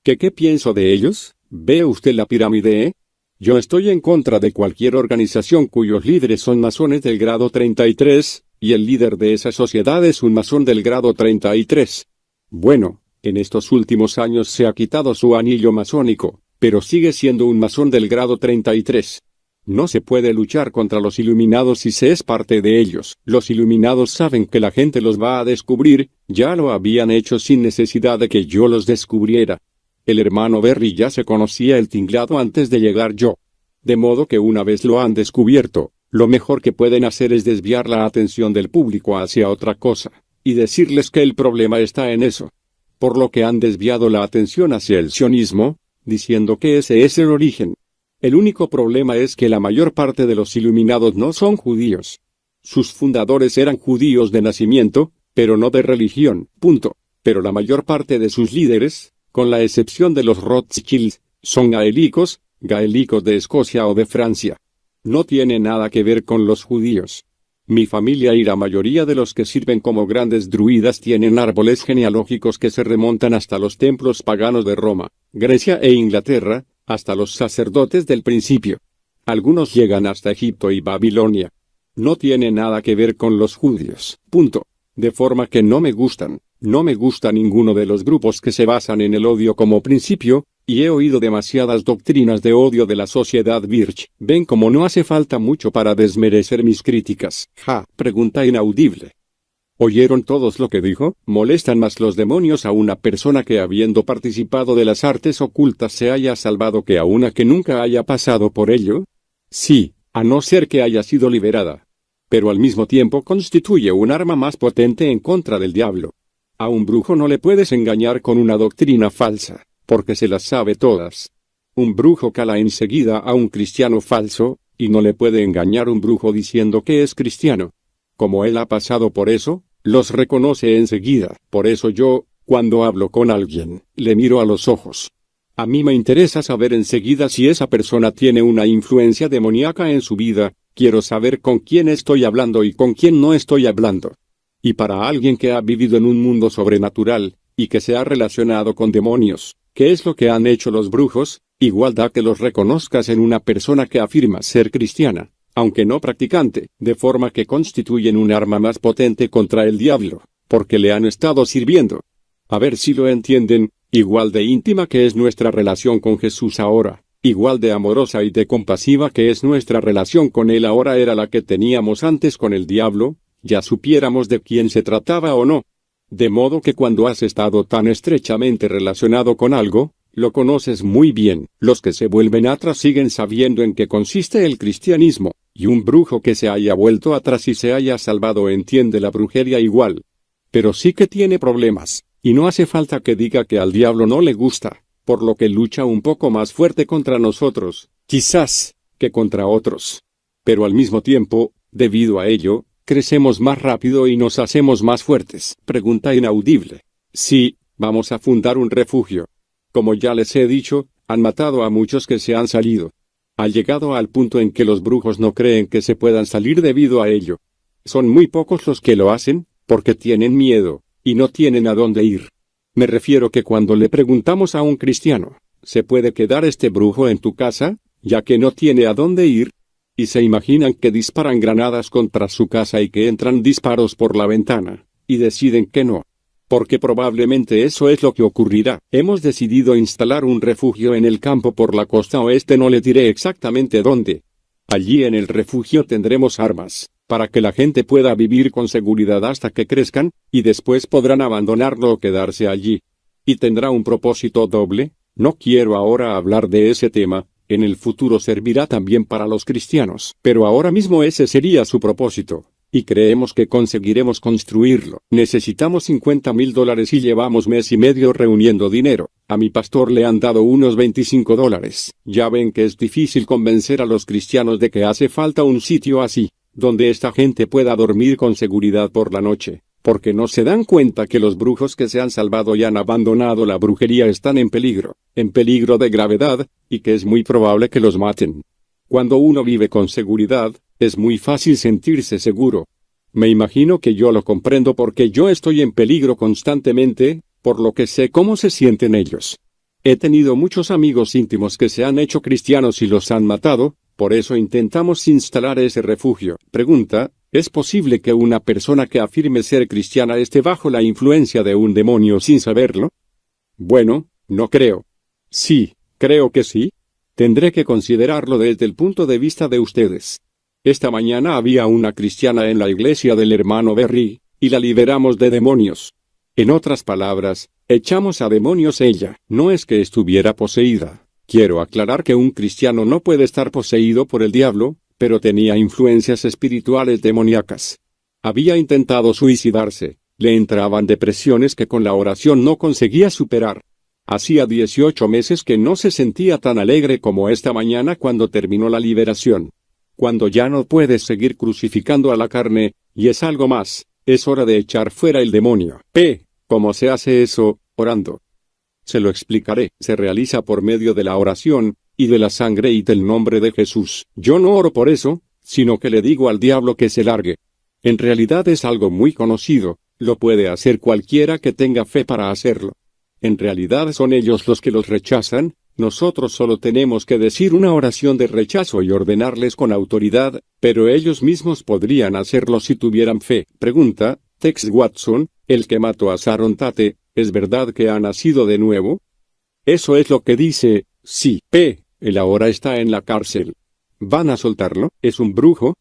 ¿Qué pienso de ellos? ¿Ve usted la pirámide? Yo estoy en contra de cualquier organización cuyos líderes son masones del grado 33, y el líder de esa sociedad es un masón del grado 33. Bueno, en estos últimos años se ha quitado su anillo masónico, pero sigue siendo un masón del grado 33. No se puede luchar contra los iluminados si se es parte de ellos. Los iluminados saben que la gente los va a descubrir, ya lo habían hecho sin necesidad de que yo los descubriera. El hermano Berry ya se conocía el tinglado antes de llegar yo. De modo que una vez lo han descubierto, lo mejor que pueden hacer es desviar la atención del público hacia otra cosa, y decirles que el problema está en eso. Por lo que han desviado la atención hacia el sionismo, diciendo que ese es el origen. El único problema es que la mayor parte de los iluminados no son judíos. Sus fundadores eran judíos de nacimiento, pero no de religión, punto. Pero la mayor parte de sus líderes, con la excepción de los Rothschild, son gaélicos de Escocia o de Francia. No tiene nada que ver con los judíos. Mi familia y la mayoría de los que sirven como grandes druidas tienen árboles genealógicos que se remontan hasta los templos paganos de Roma, Grecia e Inglaterra, hasta los sacerdotes del principio. Algunos llegan hasta Egipto y Babilonia. No tiene nada que ver con los judíos, punto. De forma que no me gustan. No me gusta ninguno de los grupos que se basan en el odio como principio, y he oído demasiadas doctrinas de odio de la sociedad Birch. Ven como no hace falta mucho para desmerecer mis críticas. Pregunta inaudible. ¿Oyeron todos lo que dijo? ¿Molestan más los demonios a una persona que habiendo participado de las artes ocultas se haya salvado que a una que nunca haya pasado por ello? Sí, a no ser que haya sido liberada. Pero al mismo tiempo constituye un arma más potente en contra del diablo. A un brujo no le puedes engañar con una doctrina falsa, porque se las sabe todas. Un brujo cala enseguida a un cristiano falso, y no le puede engañar un brujo diciendo que es cristiano. Como él ha pasado por eso, los reconoce enseguida. Por eso yo, cuando hablo con alguien, le miro a los ojos. A mí me interesa saber enseguida si esa persona tiene una influencia demoníaca en su vida. Quiero saber con quién estoy hablando y con quién no estoy hablando. Y para alguien que ha vivido en un mundo sobrenatural, y que se ha relacionado con demonios, ¿qué es lo que han hecho los brujos? Igual da que los reconozcas en una persona que afirma ser cristiana, aunque no practicante, de forma que constituyen un arma más potente contra el diablo, porque le han estado sirviendo. A ver si lo entienden, igual de íntima que es nuestra relación con Jesús ahora, igual de amorosa y de compasiva que es nuestra relación con Él ahora era la que teníamos antes con el diablo, ya supiéramos de quién se trataba o no. De modo que cuando has estado tan estrechamente relacionado con algo, lo conoces muy bien. Los que se vuelven atrás siguen sabiendo en qué consiste el cristianismo, y un brujo que se haya vuelto atrás y se haya salvado entiende la brujería igual. Pero sí que tiene problemas, y no hace falta que diga que al diablo no le gusta, por lo que lucha un poco más fuerte contra nosotros, quizás, que contra otros. Pero al mismo tiempo, debido a ello, crecemos más rápido y nos hacemos más fuertes. Pregunta inaudible. Sí, vamos a fundar un refugio. Como ya les he dicho, han matado a muchos que se han salido. Ha llegado al punto en que los brujos no creen que se puedan salir debido a ello. Son muy pocos los que lo hacen, porque tienen miedo, y no tienen a dónde ir. Me refiero que cuando le preguntamos a un cristiano, ¿se puede quedar este brujo en tu casa, ya que no tiene a dónde ir? Y se imaginan que disparan granadas contra su casa y que entran disparos por la ventana, y deciden que no. Porque probablemente eso es lo que ocurrirá. Hemos decidido instalar un refugio en el campo por la costa oeste, no le diré exactamente dónde. Allí en el refugio tendremos armas, para que la gente pueda vivir con seguridad hasta que crezcan, y después podrán abandonarlo o quedarse allí. Y tendrá un propósito doble. No quiero ahora hablar de ese tema. En el futuro servirá también para los cristianos, pero ahora mismo ese sería su propósito, y creemos que conseguiremos construirlo. Necesitamos $50,000 y llevamos mes y medio reuniendo dinero. A mi pastor le han dado unos $25. Ya ven que es difícil convencer a los cristianos de que hace falta un sitio así, donde esta gente pueda dormir con seguridad por la noche. Porque no se dan cuenta que los brujos que se han salvado y han abandonado la brujería están en peligro de gravedad, y que es muy probable que los maten. Cuando uno vive con seguridad, es muy fácil sentirse seguro. Me imagino que yo lo comprendo porque yo estoy en peligro constantemente, por lo que sé cómo se sienten ellos. He tenido muchos amigos íntimos que se han hecho cristianos y los han matado, por eso intentamos instalar ese refugio. Pregunta: ¿es posible que una persona que afirme ser cristiana esté bajo la influencia de un demonio sin saberlo? Bueno, no creo. Sí, creo que sí. Tendré que considerarlo desde el punto de vista de ustedes. Esta mañana había una cristiana en la iglesia del hermano Berry, y la liberamos de demonios. En otras palabras, echamos a demonios ella. No es que estuviera poseída. Quiero aclarar que un cristiano no puede estar poseído por el diablo, pero tenía influencias espirituales demoníacas. Había intentado suicidarse, le entraban depresiones que con la oración no conseguía superar. Hacía 18 meses que no se sentía tan alegre como esta mañana cuando terminó la liberación. Cuando ya no puedes seguir crucificando a la carne, y es algo más, es hora de echar fuera el demonio. ¿Cómo se hace eso? Orando. Se lo explicaré. Se realiza por medio de la oración, y de la sangre y del nombre de Jesús. Yo no oro por eso, sino que le digo al diablo que se largue. En realidad es algo muy conocido, lo puede hacer cualquiera que tenga fe para hacerlo. En realidad son ellos los que los rechazan, nosotros solo tenemos que decir una oración de rechazo y ordenarles con autoridad, pero ellos mismos podrían hacerlo si tuvieran fe. Pregunta: Tex Watson, el que mató a Sharon Tate, ¿es verdad que ha nacido de nuevo? Eso es lo que dice. Sí. Él ahora está en la cárcel. ¿Van a soltarlo? ¿Es un brujo?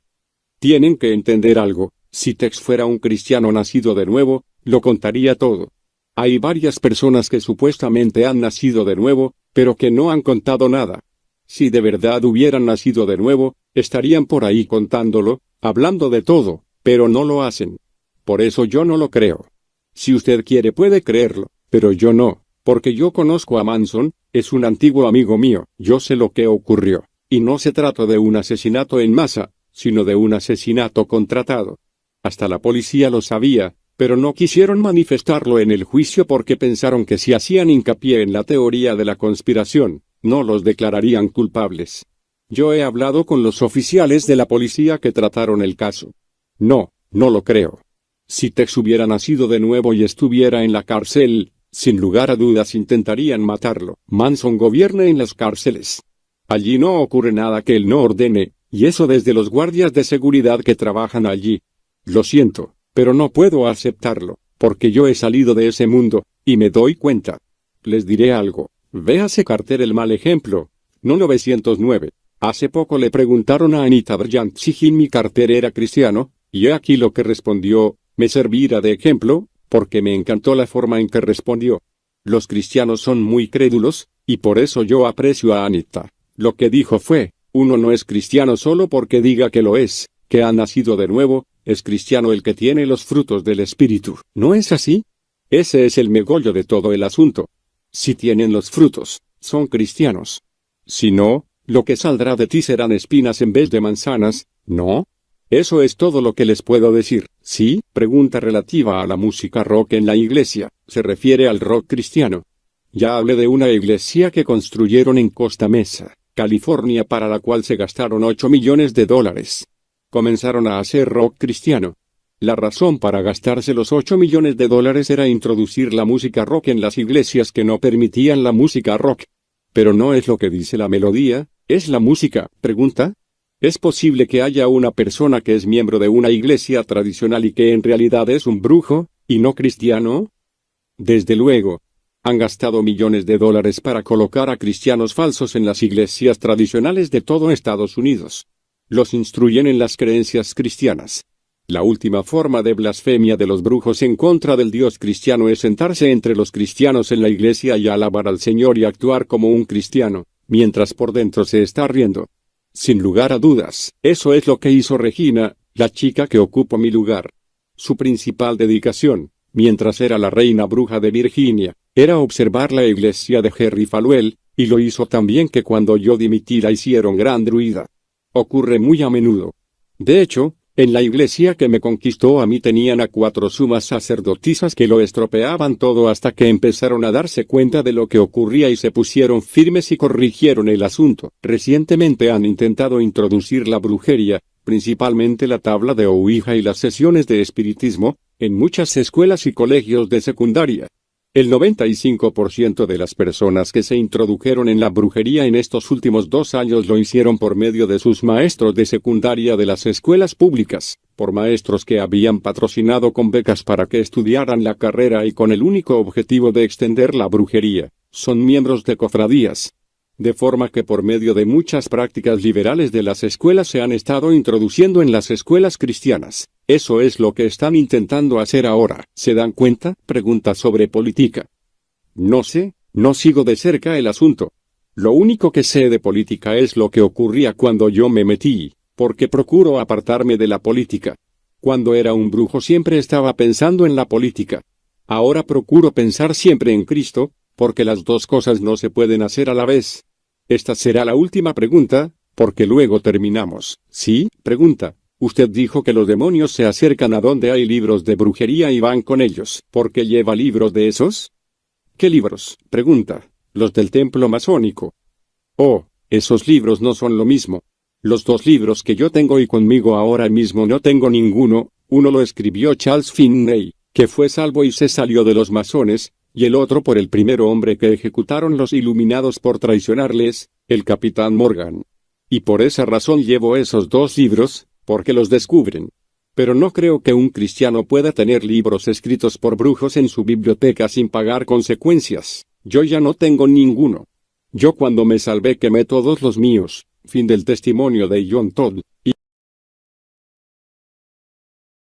Tienen que entender algo. Si Tex fuera un cristiano nacido de nuevo, lo contaría todo. Hay varias personas que supuestamente han nacido de nuevo, pero que no han contado nada. Si de verdad hubieran nacido de nuevo, estarían por ahí contándolo, hablando de todo, pero no lo hacen. Por eso yo no lo creo. Si usted quiere puede creerlo, pero yo no, porque yo conozco a Manson, es un antiguo amigo mío, yo sé lo que ocurrió, y no se trata de un asesinato en masa, sino de un asesinato contratado. Hasta la policía lo sabía, pero no quisieron manifestarlo en el juicio porque pensaron que si hacían hincapié en la teoría de la conspiración, no los declararían culpables. Yo he hablado con los oficiales de la policía que trataron el caso. No lo creo. Si Tex hubiera nacido de nuevo y estuviera en la cárcel, sin lugar a dudas intentarían matarlo. Manson gobierna en las cárceles. Allí no ocurre nada que él no ordene, y eso desde los guardias de seguridad que trabajan allí. Lo siento, pero no puedo aceptarlo, porque yo he salido de ese mundo, y me doy cuenta. Les diré algo. Véase Carter el mal ejemplo. No 909. Hace poco le preguntaron a Anita Bryant si Jimmy Carter era cristiano, y he aquí lo que respondió. Me servirá de ejemplo, porque me encantó la forma en que respondió. Los cristianos son muy crédulos, y por eso yo aprecio a Anita. Lo que dijo fue: uno no es cristiano solo porque diga que lo es, que ha nacido de nuevo, es cristiano el que tiene los frutos del Espíritu. ¿No es así? Ese es el megollo de todo el asunto. Si tienen los frutos, son cristianos. Si no, lo que saldrá de ti serán espinas en vez de manzanas, ¿no? Eso es todo lo que les puedo decir. ¿Sí? Pregunta relativa a la música rock en la iglesia. Se refiere al rock cristiano. Ya hablé de una iglesia que construyeron en Costa Mesa, California, para la cual se gastaron $8 millones. Comenzaron a hacer rock cristiano. La razón para gastarse los $8 millones era introducir la música rock en las iglesias que no permitían la música rock. Pero no es lo que dice la melodía, es la música. Pregunta: ¿es posible que haya una persona que es miembro de una iglesia tradicional y que en realidad es un brujo, y no cristiano? Desde luego. Han gastado millones de dólares para colocar a cristianos falsos en las iglesias tradicionales de todo Estados Unidos. Los instruyen en las creencias cristianas. La última forma de blasfemia de los brujos en contra del Dios cristiano es sentarse entre los cristianos en la iglesia y alabar al Señor y actuar como un cristiano, mientras por dentro se está riendo. Sin lugar a dudas, eso es lo que hizo Regina, la chica que ocupó mi lugar. Su principal dedicación, mientras era la reina bruja de Virginia, era observar la iglesia de Jerry Falwell, y lo hizo tan bien que cuando yo dimití la hicieron gran druida. Ocurre muy a menudo. De hecho, en la iglesia que me conquistó a mí tenían a 4 sumas sacerdotisas que lo estropeaban todo hasta que empezaron a darse cuenta de lo que ocurría y se pusieron firmes y corrigieron el asunto. Recientemente han intentado introducir la brujería, principalmente la tabla de Ouija y las sesiones de espiritismo, en muchas escuelas y colegios de secundaria. El 95% de las personas que se introdujeron en la brujería en estos últimos 2 años lo hicieron por medio de sus maestros de secundaria de las escuelas públicas, por maestros que habían patrocinado con becas para que estudiaran la carrera y con el único objetivo de extender la brujería. Son miembros de cofradías. De forma que por medio de muchas prácticas liberales de las escuelas se han estado introduciendo en las escuelas cristianas. Eso es lo que están intentando hacer ahora. ¿Se dan cuenta? Pregunta sobre política. No sé, no sigo de cerca el asunto. Lo único que sé de política es lo que ocurría cuando yo me metí, porque procuro apartarme de la política. Cuando era un brujo siempre estaba pensando en la política. Ahora procuro pensar siempre en Cristo, porque las dos cosas no se pueden hacer a la vez. Esta será la última pregunta, porque luego terminamos. ¿Sí? Pregunta. Usted dijo que los demonios se acercan a donde hay libros de brujería y van con ellos. ¿Por qué lleva libros de esos? ¿Qué libros? Pregunta. Los del templo masónico. Oh, esos libros no son lo mismo. Los 2 libros que yo tengo y conmigo ahora mismo no tengo ninguno. Uno lo escribió Charles Finney, que fue salvo y se salió de los masones, y el otro por el primer hombre que ejecutaron los iluminados por traicionarles, el capitán Morgan. Y por esa razón llevo esos 2 libros, porque los descubren. Pero no creo que un cristiano pueda tener libros escritos por brujos en su biblioteca sin pagar consecuencias. Yo ya no tengo ninguno. Yo cuando me salvé quemé todos los míos. Fin del testimonio de John Todd.